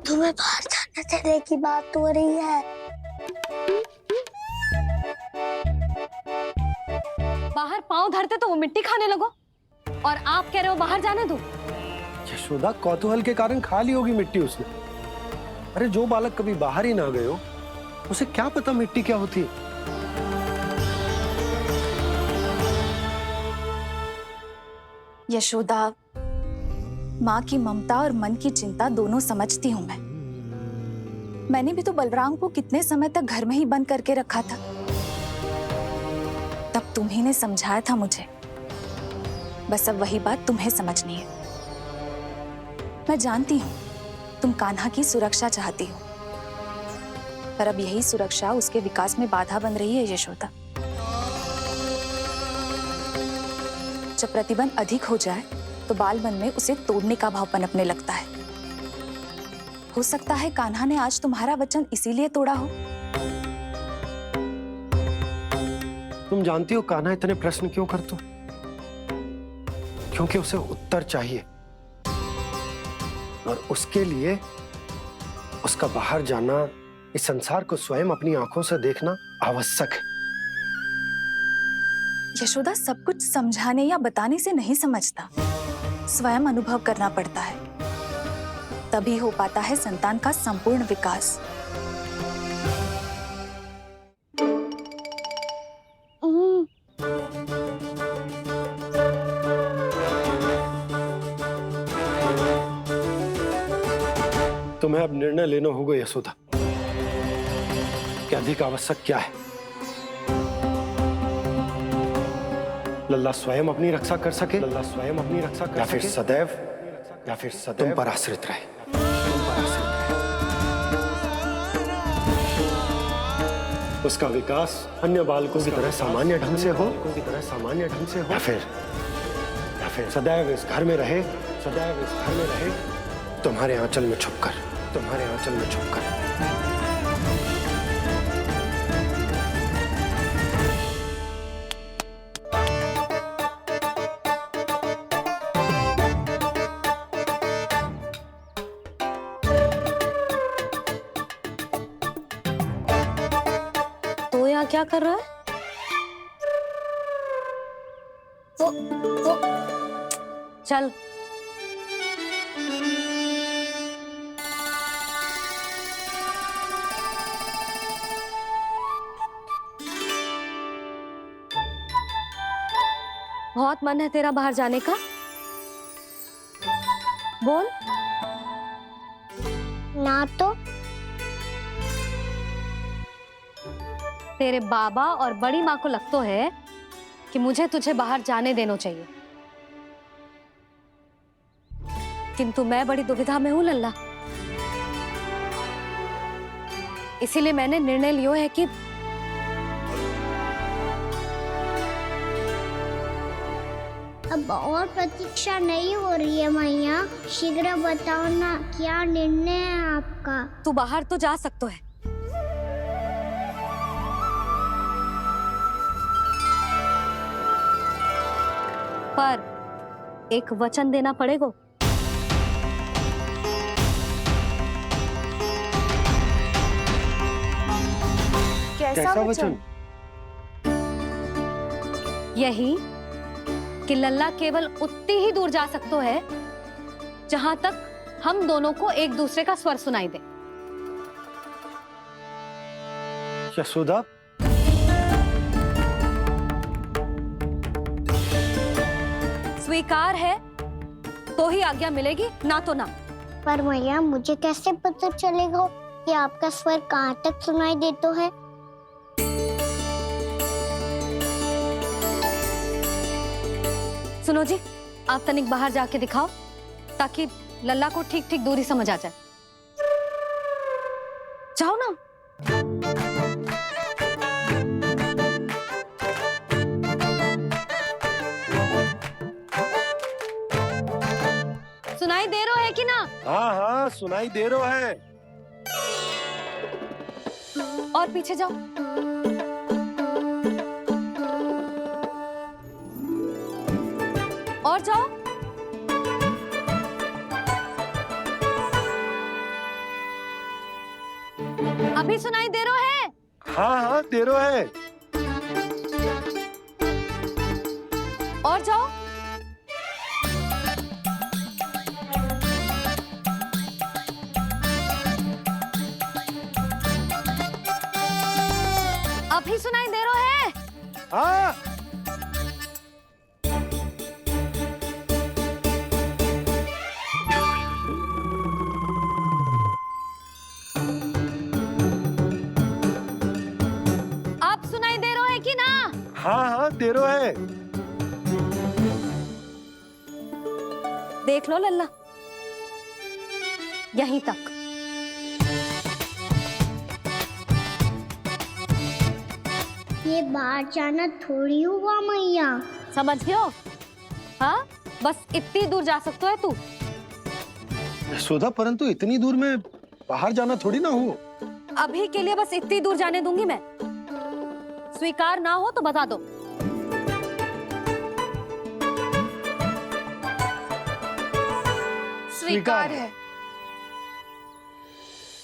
तुम्हें बाहर जाने देने की बात हो रही है। बाहर पांव धरते तो वो मिट्टी खाने लगो, और आप कह रहे हो बाहर जाने दो। यशोदा, कौतूहल के कारण खा ली होगी मिट्टी उसने। अरे जो बालक कभी बाहर ही ना गए हो, उसे क्या पता मिट्टी क्या होती है। यशोदा, माँ की ममता और मन की चिंता दोनों समझती हूँ मैं। मैंने भी तो बलराम को कितने समय तक घर में ही बंद करके रखा था। तब तुम्ही ने समझाया था मुझे, बस अब वही बात तुम्हें समझनी है। मैं जानती हूँ तुम कान्हा की सुरक्षा चाहती हो, पर अब यही सुरक्षा उसके विकास में बाधा बन रही है यशोदा। जब प्रतिबंध अधिक हो जाए तो बाल मन में उसे तोड़ने का भाव पनपने लगता है। हो सकता है कान्हा ने आज तुम्हारा वचन इसीलिए तोड़ा हो। तुम जानती हो कान्हा इतने प्रश्न क्यों करता? क्योंकि उसे उत्तर चाहिए और उसके लिए उसका बाहर जाना, इस संसार को स्वयं अपनी आंखों से देखना आवश्यक है। यशोदा सब कुछ समझाने या बताने से नहीं समझता, स्वयं अनुभव करना पड़ता है, तभी हो पाता है संतान का संपूर्ण विकास। तुम्हें अब निर्णय लेना होगा यशोदा कि अधिक आवश्यक क्या है। लल्ला स्वयं अपनी रक्षा कर सके, लल्ला स्वयं अपनी रक्षा कर सके, या फिर सदैव तुम पर आश्रित रहे। उसका विकास अन्य बालकों की तरह सामान्य ढंग से हो, या फिर सदैव इस घर में रहे, तुम्हारे आंचल में छुपकर। तो यहाँ क्या कर रहा है? वो चल। बहुत मन है तेरा बाहर जाने का? बोल। ना तो तेरे बाबा और बड़ी माँ को लगता है कि मुझे तुझे बाहर जाने देना चाहिए, किंतु मैं बड़ी दुविधा में हूं लल्ला। इसीलिए मैंने निर्णय लिया है कि अब और प्रतीक्षा नहीं हो रही है मैया, शीघ्र बताओ ना क्या निर्णय है आपका। तू बाहर तो जा सकता है, पर एक वचन देना पड़ेगा। कैसा वचन? यही कि लल्ला केवल उतनी ही दूर जा सकता है जहां तक हम दोनों को एक दूसरे का स्वर सुनाई दे। यशोदा, स्वीकार है तो ही आज्ञा मिलेगी, ना तो ना। पर मैया मुझे कैसे पता चलेगा कि आपका स्वर कहाँ तक सुनाई देता है? सुनो जी, आप तनिक बाहर जाके दिखाओ ताकि लल्ला को ठीक ठीक दूरी समझ आ जाए। जाओ ना। सुनाई दे रहा है कि ना? हाँ हाँ सुनाई दे रहा है। और पीछे जाओ। और जाओ। अभी सुनाई दे रहा है? हाँ हाँ दे रहा है। और जाओ। अभी सुनाई दे रहा है? हाँ। आप सुनाई दे रहा है कि ना? हाँ हाँ दे रहा है। देख लो लल्ला, यहीं तक। ये बाहर जाना थोड़ी हुआ मैया। समझ गयो? हाँ, बस इतनी दूर जा सकता है तू। यशोदा, परंतु इतनी दूर में बाहर जाना थोड़ी ना हो। अभी के लिए बस इतनी दूर जाने दूंगी मैं। स्वीकार ना हो तो बता दो। स्वीकार है।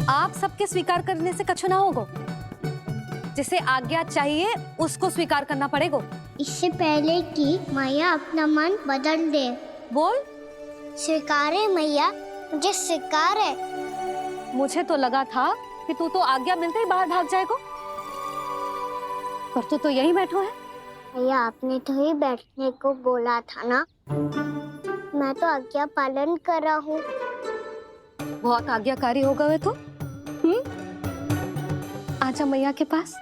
आप सबके स्वीकार करने से कछु ना होगा। जिसे आज्ञा चाहिए उसको स्वीकार करना पड़ेगा। इससे पहले कि मैया अपना मन बदल दे। बोल। स्वीकार है मैया, मुझे स्वीकार है। मुझे तो लगा था कि तू तो आज्ञा मिलते ही बाहर भाग जाएगा, पर तू तो यहीं बैठो है। मैया, आपने तो ही बैठने को बोला था ना। मैं तो आज्ञा पालन कर रहा हूँ। बहुत आज्ञाकारी हो गए तो। आजा मैया के पास।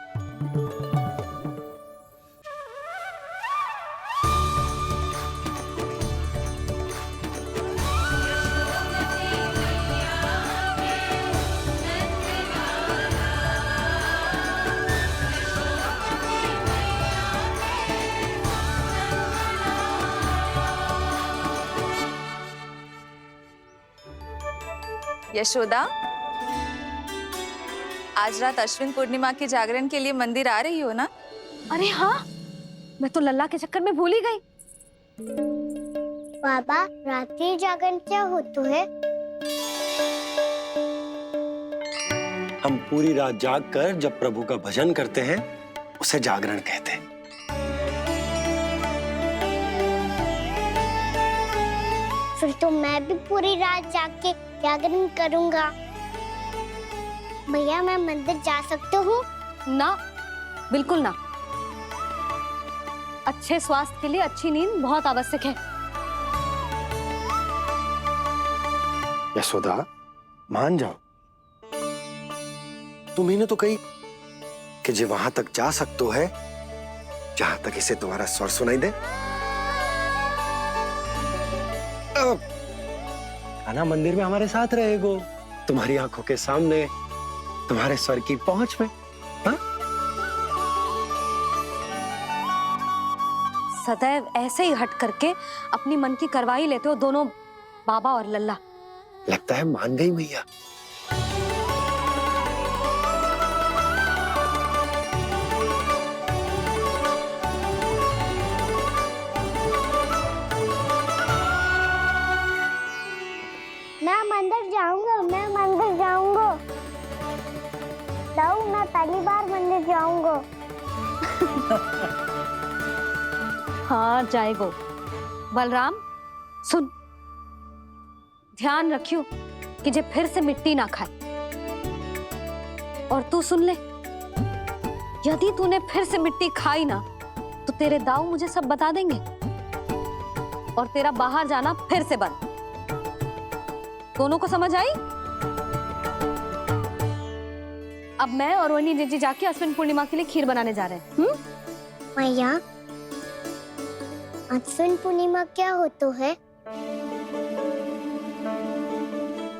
यशोदा, आज रात अश्विन पूर्णिमा के जागरण के लिए मंदिर आ रही हो ना? अरे हाँ, मैं तो लल्ला के चक्कर में भूल ही गई। बाबा, रात्रि जागरण क्या होता है? हम पूरी रात जाग कर जब प्रभु का भजन करते हैं उसे जागरण कहते हैं। फिर तो मैं भी पूरी रात जाग के जागरण करूंगा। भैया, मैं मंदिर जा सकती हूँ? ना, बिल्कुल ना। अच्छे स्वास्थ्य के लिए अच्छी नींद बहुत आवश्यक है। यशोदा, मान जाओ। तुम्ही ने तो कही कि जे वहां तक जा सकते है जहां तक इसे तुम्हारा स्वर सुनाई दे। आना मंदिर में हमारे साथ रहेगो, तुम्हारी आंखों के सामने, तुम्हारे स्वर की पहुंच में। हाँ? सदैव ऐसे ही हट करके अपनी मन की करवाई लेते हो दोनों बाबा और लल्ला। लगता है मान गई मैया। मैं मंदिर जाऊंगा, मैं मंदिर जाऊंगा। दाऊ, मैं पहली बार मंदिर जाऊंगा। हाँ, जाएगो। बलराम, सुन, ध्यान रखियो कि जे फिर से मिट्टी ना खाए। और तू सुन ले, यदि तूने फिर से मिट्टी खाई ना तो तेरे दाऊ मुझे सब बता देंगे और तेरा बाहर जाना फिर से बंद। दोनों को समझ आई? अब मैं और रोहिणी जीजी जाके अश्विन पूर्णिमा के लिए खीर बनाने जा रहे हैं। मैया, अश्विन पूर्णिमा क्या होता है?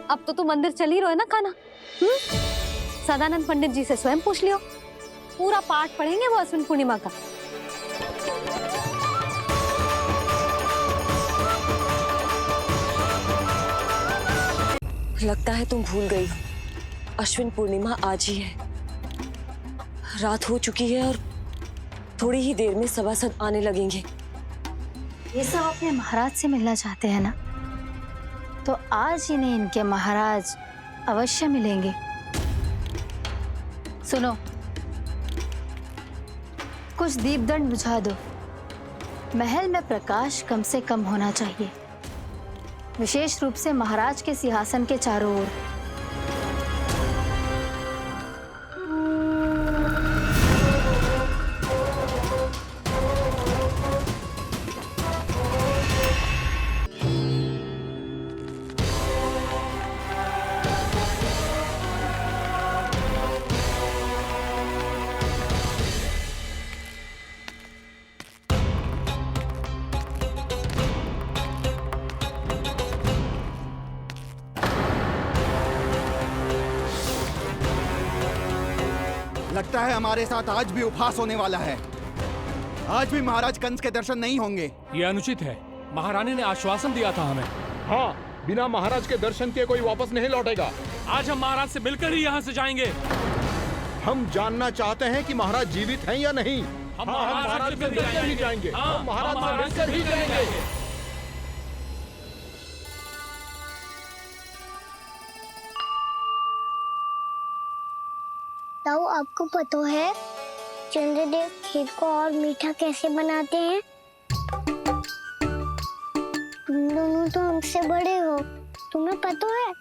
अब तो तू मंदिर चल ही रहो है ना कान्हा। सदानंद पंडित जी से स्वयं पूछ लियो, पूरा पाठ पढ़ेंगे वो अश्विन पूर्णिमा का। लगता है तुम भूल गई हो, अश्विन पूर्णिमा आज ही है। रात हो चुकी है और थोड़ी ही देर में सभासद आने लगेंगे। ये सब अपने महाराज से मिलना चाहते हैं ना, तो आज इन्हें इनके महाराज अवश्य मिलेंगे। सुनो, कुछ दीपदंड बुझा दो। महल में प्रकाश कम से कम होना चाहिए, विशेष रूप से महाराज के सिंहासन के चारों ओर। लगता है हमारे साथ आज भी उपहास होने वाला है। आज भी महाराज कंस के दर्शन नहीं होंगे। ये अनुचित है। महारानी ने आश्वासन दिया था हमें। हाँ, बिना महाराज के दर्शन के कोई वापस नहीं लौटेगा। आज हम महाराज से मिलकर ही यहाँ से जाएंगे। हम जानना चाहते हैं कि महाराज जीवित हैं या नहीं। हम महाराज से मिलकर ही जाएंगे। हाँ, हम महाराज से मिलकर ही जाएंगे। ताऊ, आपको पता है चंद्रदेव खीर को और मीठा कैसे बनाते हैं? तुम दोनों तो हमसे बड़े हो, तुम्हें पता है?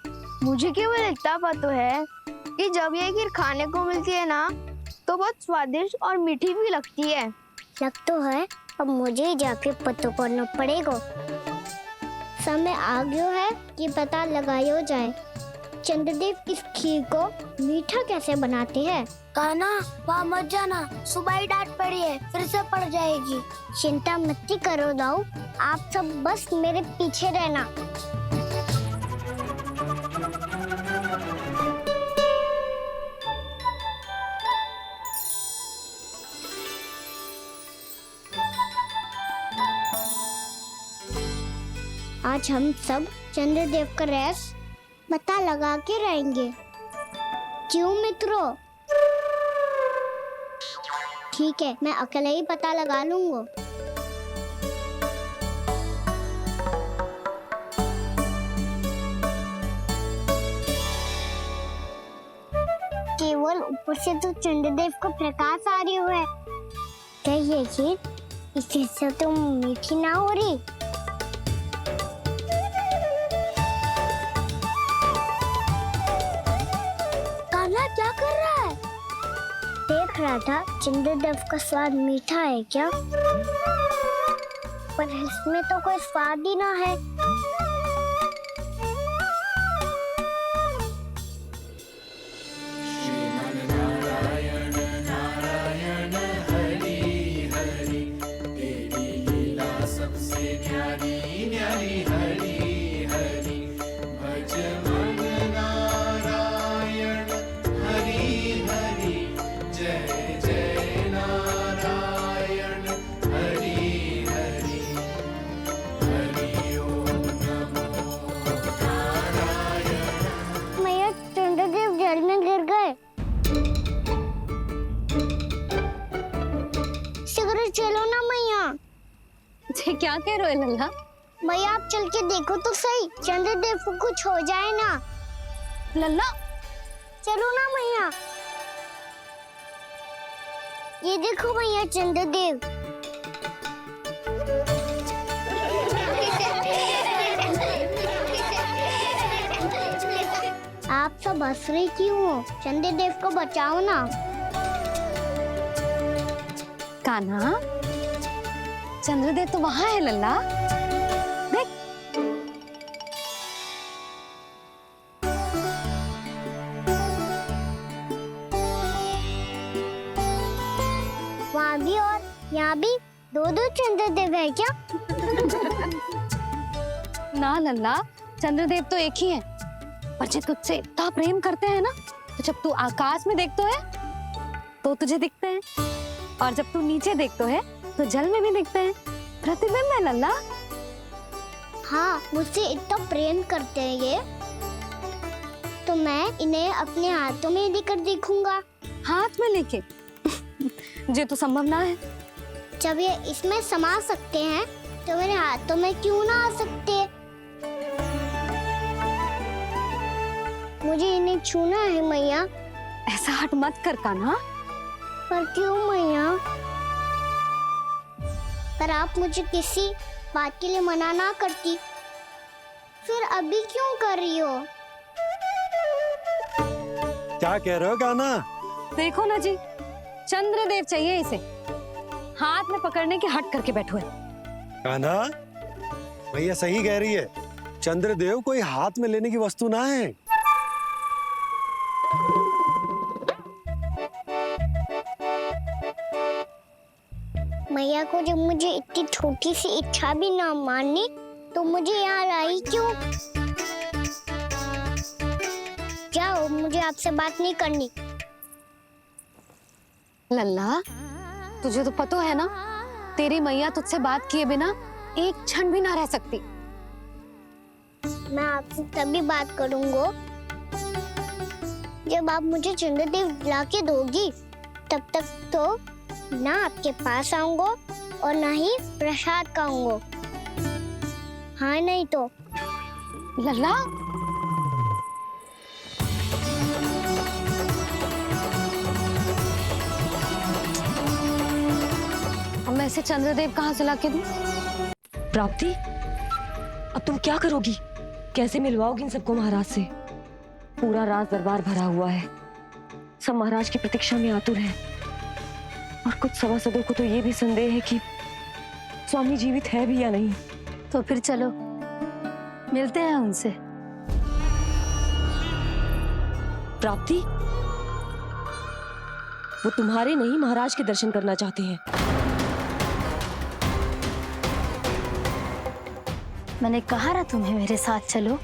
मुझे केवल इतना पता है कि जब ये खीर खाने को मिलती है ना तो बहुत स्वादिष्ट और मीठी भी लगती है। लग तो है, अब मुझे ही जाके पता करना पड़ेगा। समय आ गया है कि पता लगाया जाए चंद्रदेव इस खीर को मीठा कैसे बनाते हैं। कान्हा, वहाँ मत जाना, सुबह ही डांट पड़ी है, फिर से पड़ जाएगी। चिंता मत करो दाऊ, आप सब बस मेरे पीछे रहना। आज हम सब चंद्रदेव का रहस्य पता लगा के रहेंगे। क्यों मित्रों? ठीक है, मैं अकेले ही पता लगा लूंगा। केवल ऊपर से तो चंद्रदेव को प्रकाश आ रही है। क्या ये खीर इससे तो मीठी ना हो रही? क्या कर रहा है? देख रहा था चंद्रदेव का स्वाद मीठा है क्या, पर इसमें तो कोई स्वाद ही ना है। चलो ना मैया। क्या कह रहे हो लल्ला? मैया, आप चल के देखो तो सही, चंद्रदेव को कुछ हो जाए ना। लल्ला, चलो ना मैया। ये देखो मैया, चंद्रदेव। आप सब हंस रही क्यों हो? चंद्रदेव को बचाओ ना। कान्हा, चंद्रदेव तो वहां है लल्ला, देख। वहाँ भी और यहाँ भी दो चंद्रदेव है क्या? ना लल्ला, चंद्रदेव तो एक ही है, पर जब तुझसे इतना प्रेम करते हैं ना, तो जब तू आकाश में देखतो है तो तुझे दिखते हैं, और जब तू नीचे देखतो है तो जल में भी दिखते हैं। प्रतिबिंब है लल्ला। हाँ, मुझसे इतना प्रेम करते हैं ये, तो मैं इन्हें अपने हाथों में लेकर देखूंगा। हाथ में लेके? ये तो संभव ना है। जब ये इसमें समा सकते हैं तो मेरे हाथों में क्यों ना आ सकते? मुझे इन्हें छूना है मैया। ऐसा हट मत कर कान्हा। पर क्यों मैया? पर आप मुझे किसी बात के लिए मना ना करती, फिर अभी क्यों कर रही हो? क्या कह रहे हो कान्हा? देखो ना जी, चंद्रदेव चाहिए इसे, हाथ में पकड़ने के हट करके बैठो है। कान्हा, भैया सही कह रही है, चंद्रदेव कोई हाथ में लेने की वस्तु ना है। मैया को जब मुझे इतनी छोटी सी इच्छा भी ना माननी, तो मुझे यहाँ लाई क्यों? जाओ, मुझे आपसे बात नहीं करनी। लल्ला, तुझे तो पता है ना, तेरी मैया तुझसे बात किए बिना एक क्षण भी ना रह सकती। मैं आपसे तभी बात करूंगा जब आप मुझे चंद्रदेव ला के दोगी। तब तक तो ना आपके पास आऊंगा और ना ही प्रसाद खाऊंगा। हाँ नहीं तो लल्ला, अब मैं इसे चंद्रदेव कहाँ से लाके दूं? प्राप्ति, अब तुम क्या करोगी? कैसे मिलवाओगी इन सबको महाराज से? पूरा राज दरबार भरा हुआ है, सब महाराज की प्रतीक्षा में आतुर हैं। और कुछ सभासदों को तो ये भी संदेह है कि स्वामी जीवित है भी या नहीं। तो फिर चलो मिलते हैं उनसे। प्राप्ति, वो तुम्हारे नहीं महाराज के दर्शन करना चाहते हैं। मैंने कहा ना तुम्हें मेरे साथ चलो।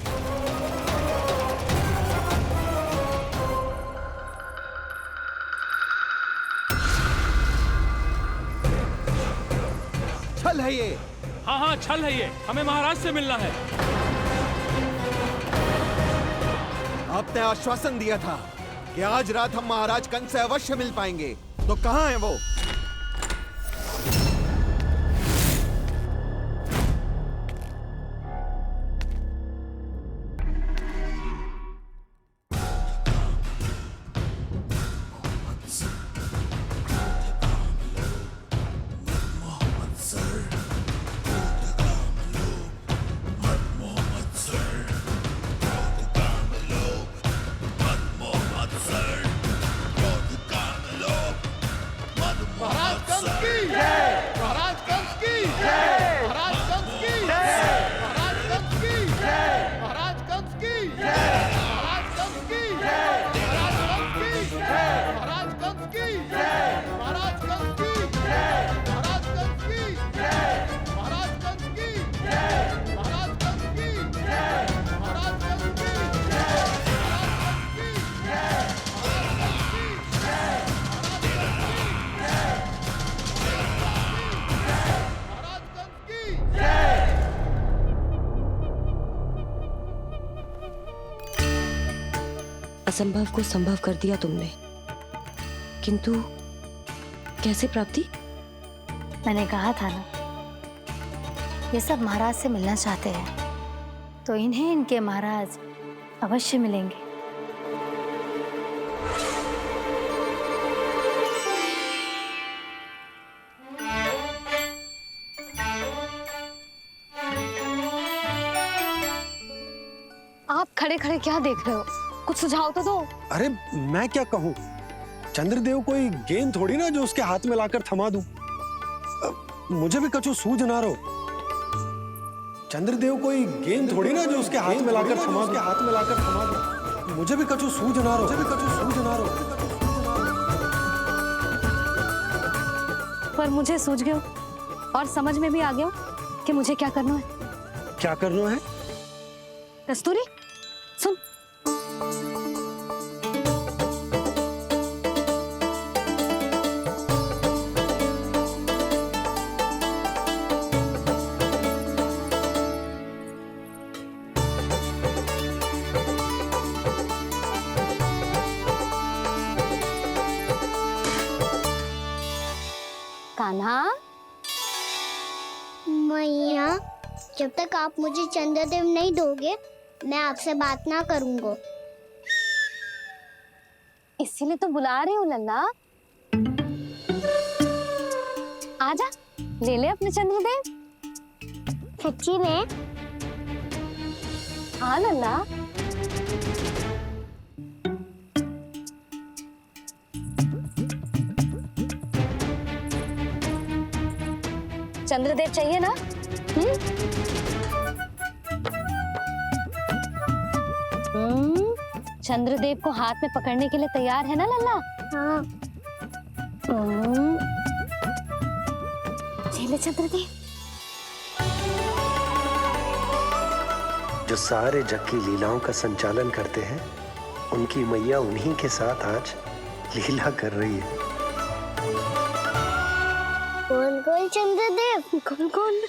छल है ये। हाँ छल है ये, हमें महाराज से मिलना है। आपने आश्वासन दिया था कि आज रात हम महाराज कंस से अवश्य मिल पाएंगे, तो कहाँ है वो? असंभव को संभव कर दिया तुमने, किंतु कैसे प्राप्ति? मैंने कहा था ना, ये सब महाराज से मिलना चाहते हैं, तो इन्हें इनके महाराज अवश्य मिलेंगे। आप खड़े खड़े क्या देख रहे हो? कुछ सुझाव तो दो। अरे मैं क्या कहूँ, चंद्रदेव कोई गेंद थोड़ी ना जो उसके हाथ में लाकर थमा दूं। मुझे भी कछु सूझ ना रहो। चंद्रदेव कोई गेंद थोड़ी ना जो उसके हाथ में लाकर थमा दूं। मुझे भी कछु सूझ ना रहो। पर मुझे सूझ गयो और समझ में भी आ गया कि मुझे क्या करना है। क्या करना है? कस्तूरी सुन, कान्हा, मैया, जब तक आप मुझे चंद्रदेव नहीं दोगे मैं आपसे बात ना करूंगा। इसीलिए तो बुला रही हूँ लल्ला। आजा, ले ले अपने चंद्रदेव। सच्ची में? हाँ लल्ला। चंद्रदेव चाहिए ना? चंद्रदेव को हाथ में पकड़ने के लिए तैयार है ना लल्ला? हाँ। ले चंद्रदेव। जो सारे जग की लीलाओं का संचालन करते हैं, उनकी मैया उन्हीं के साथ आज लीला कर रही है। कौन कौन चंद्रदेव? कौन कौन?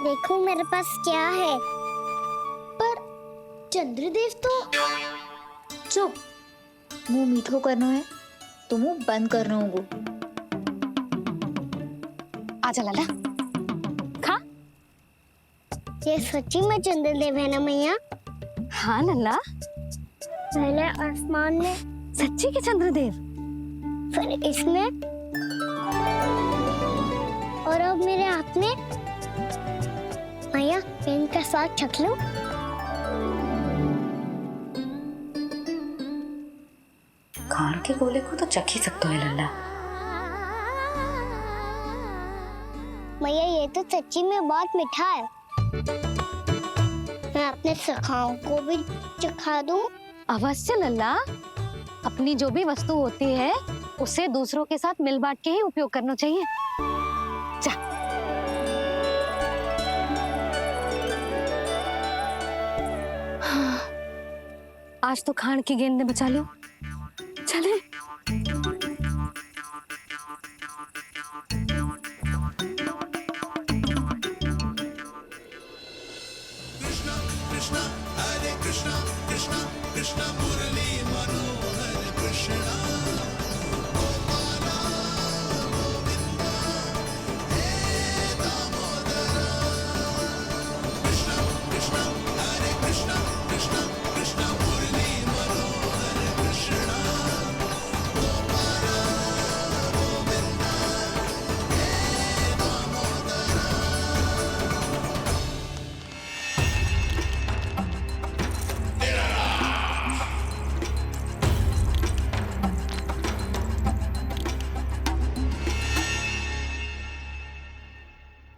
देखो मेरे पास क्या है। पर चंद्रदेव तो चुप, मुंह मीठो करना है तो मुंह बंद करना होगा। आजा लल्ला, खा। ये सच्ची में चंद्रदेव है ना मैया? हाँ लल्ला, पहले आसमान में, सच्ची के चंद्रदेव, फिर इसमें, और अब मेरे हाथ में। मैया, इनका स्वाद चख लूं? खान के गोले को तो चख ही सकते है लल्ला। मैया, ये तो सच्ची में बहुत मीठा है। मैं अपने सखाओं को भी चखा दूं? अवश्य लल्ला, अपनी जो भी वस्तु होती है उसे दूसरों के साथ मिल बांट के ही उपयोग करना चाहिए। जा। हाँ, आज तो खान की गेंद ने बचा लो। चले।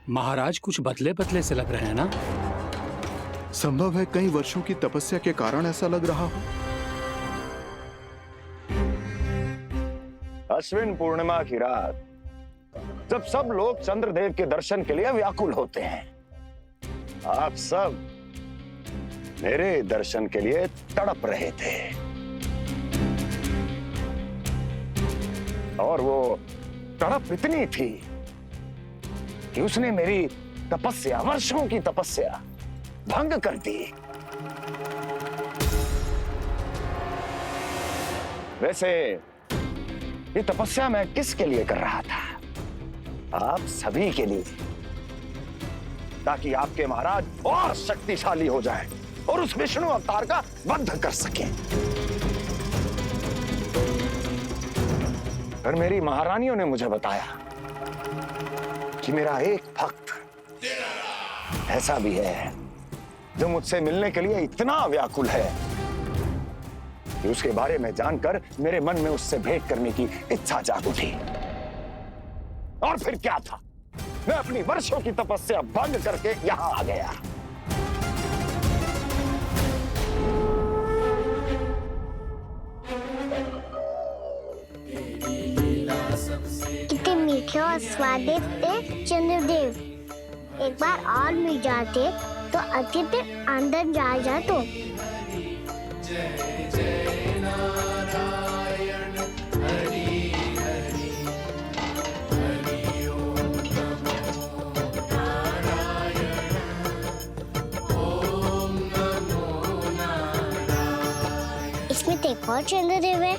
महाराज कुछ बदले बदले से लग रहे हैं ना? संभव है कई वर्षों की तपस्या के कारण ऐसा लग रहा हो। अश्विन पूर्णिमा की रात, जब सब लोग चंद्रदेव के दर्शन के लिए व्याकुल होते हैं, आप सब मेरे दर्शन के लिए तड़प रहे थे। और वो तड़प इतनी थी कि उसने मेरी तपस्या, वर्षों की तपस्या भंग कर दी। वैसे ये तपस्या मैं किसके लिए कर रहा था? आप सभी के लिए, ताकि आपके महाराज और शक्तिशाली हो जाएं और उस विष्णु अवतार का वध कर सकें। पर मेरी महारानियों ने मुझे बताया कि मेरा एक भक्त ऐसा भी है जो मुझसे मिलने के लिए इतना व्याकुल है कि उसके बारे में जानकर मेरे मन में उससे भेंट करने की इच्छा जाग उठी। और फिर क्या था, मैं अपनी वर्षों की तपस्या भंग करके यहां आ गया। कितने मीठे और स्वादिष्ट थे चंद्रदेव। एक बार और मिल जाते तो अच्छे से अंदर जा तो। इसमें तो एक और चंद्रदेव है।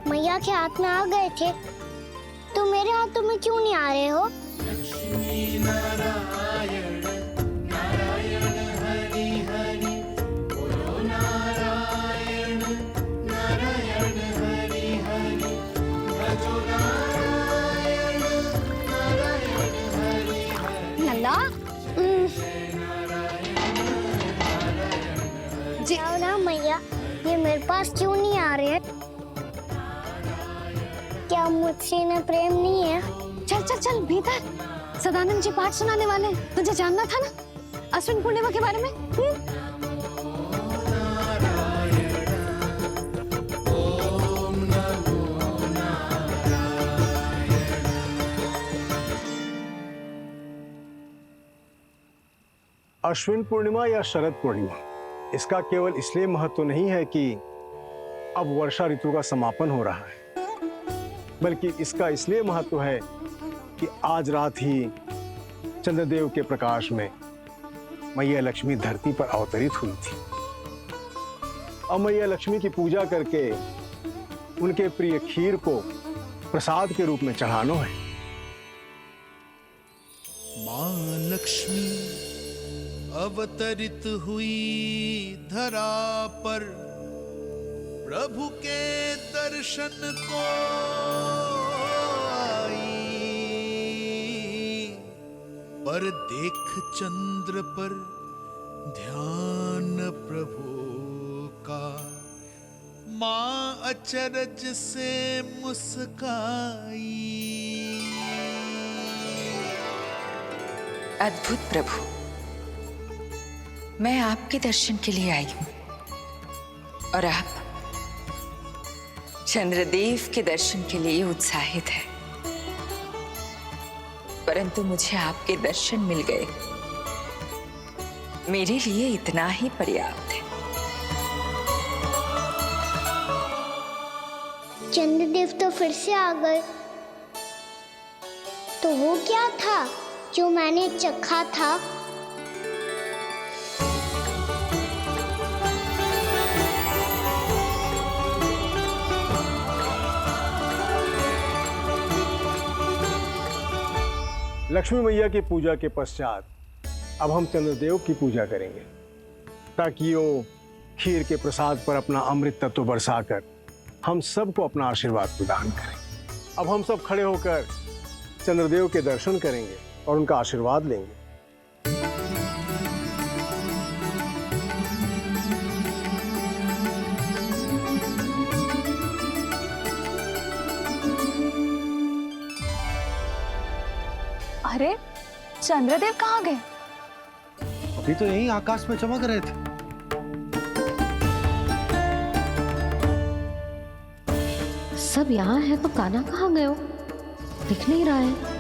मैया के हाथ में आ गए थे, तो मेरे हाथों में क्यों नहीं आ रहे हो? लल्ला, जाओ ना मैया, ये मेरे पास क्यों नहीं आ रहे हैं? क्या मुझसे इन्हें प्रेम नहीं है? चल चल चल भीतर, सदानंद जी पाठ सुनाने वाले। तुझे जानना था ना अश्विन पूर्णिमा के बारे में? अश्विन पूर्णिमा या शरद पूर्णिमा, इसका केवल इसलिए महत्व नहीं है कि अब वर्षा ऋतु का समापन हो रहा है, बल्कि इसका इसलिए महत्व है कि आज रात ही चंद्रदेव के प्रकाश में मैया लक्ष्मी धरती पर अवतरित हुई थी। अब मैया लक्ष्मी की पूजा करके उनके प्रिय खीर को प्रसाद के रूप में चढ़ाना है। मां लक्ष्मी अवतरित हुई धरा पर, प्रभु के दर्शन को आई, पर देख चंद्र पर ध्यान प्रभु का, मां अचरज से मुस्काई। अद्भुत प्रभु, मैं आपके दर्शन के लिए आई हूं और आप चंद्रदेव के दर्शन के लिए उत्साहित है, परंतु मुझे आपके दर्शन मिल गए, मेरे लिए इतना ही पर्याप्त है। चंद्रदेव तो फिर से आ गए। तो वो क्या था जो मैंने चखा था? लक्ष्मी मैया की पूजा के पश्चात अब हम चंद्रदेव की पूजा करेंगे, ताकि वो खीर के प्रसाद पर अपना अमृत तत्व बरसाकर हम सबको अपना आशीर्वाद प्रदान करें। अब हम सब खड़े होकर चंद्रदेव के दर्शन करेंगे और उनका आशीर्वाद लेंगे। अरे चंद्रदेव कहाँ गए? अभी तो यहीं आकाश में चमक रहे थे। सब यहाँ है तो कान्हा कहाँ गए हो? दिख नहीं रहा है।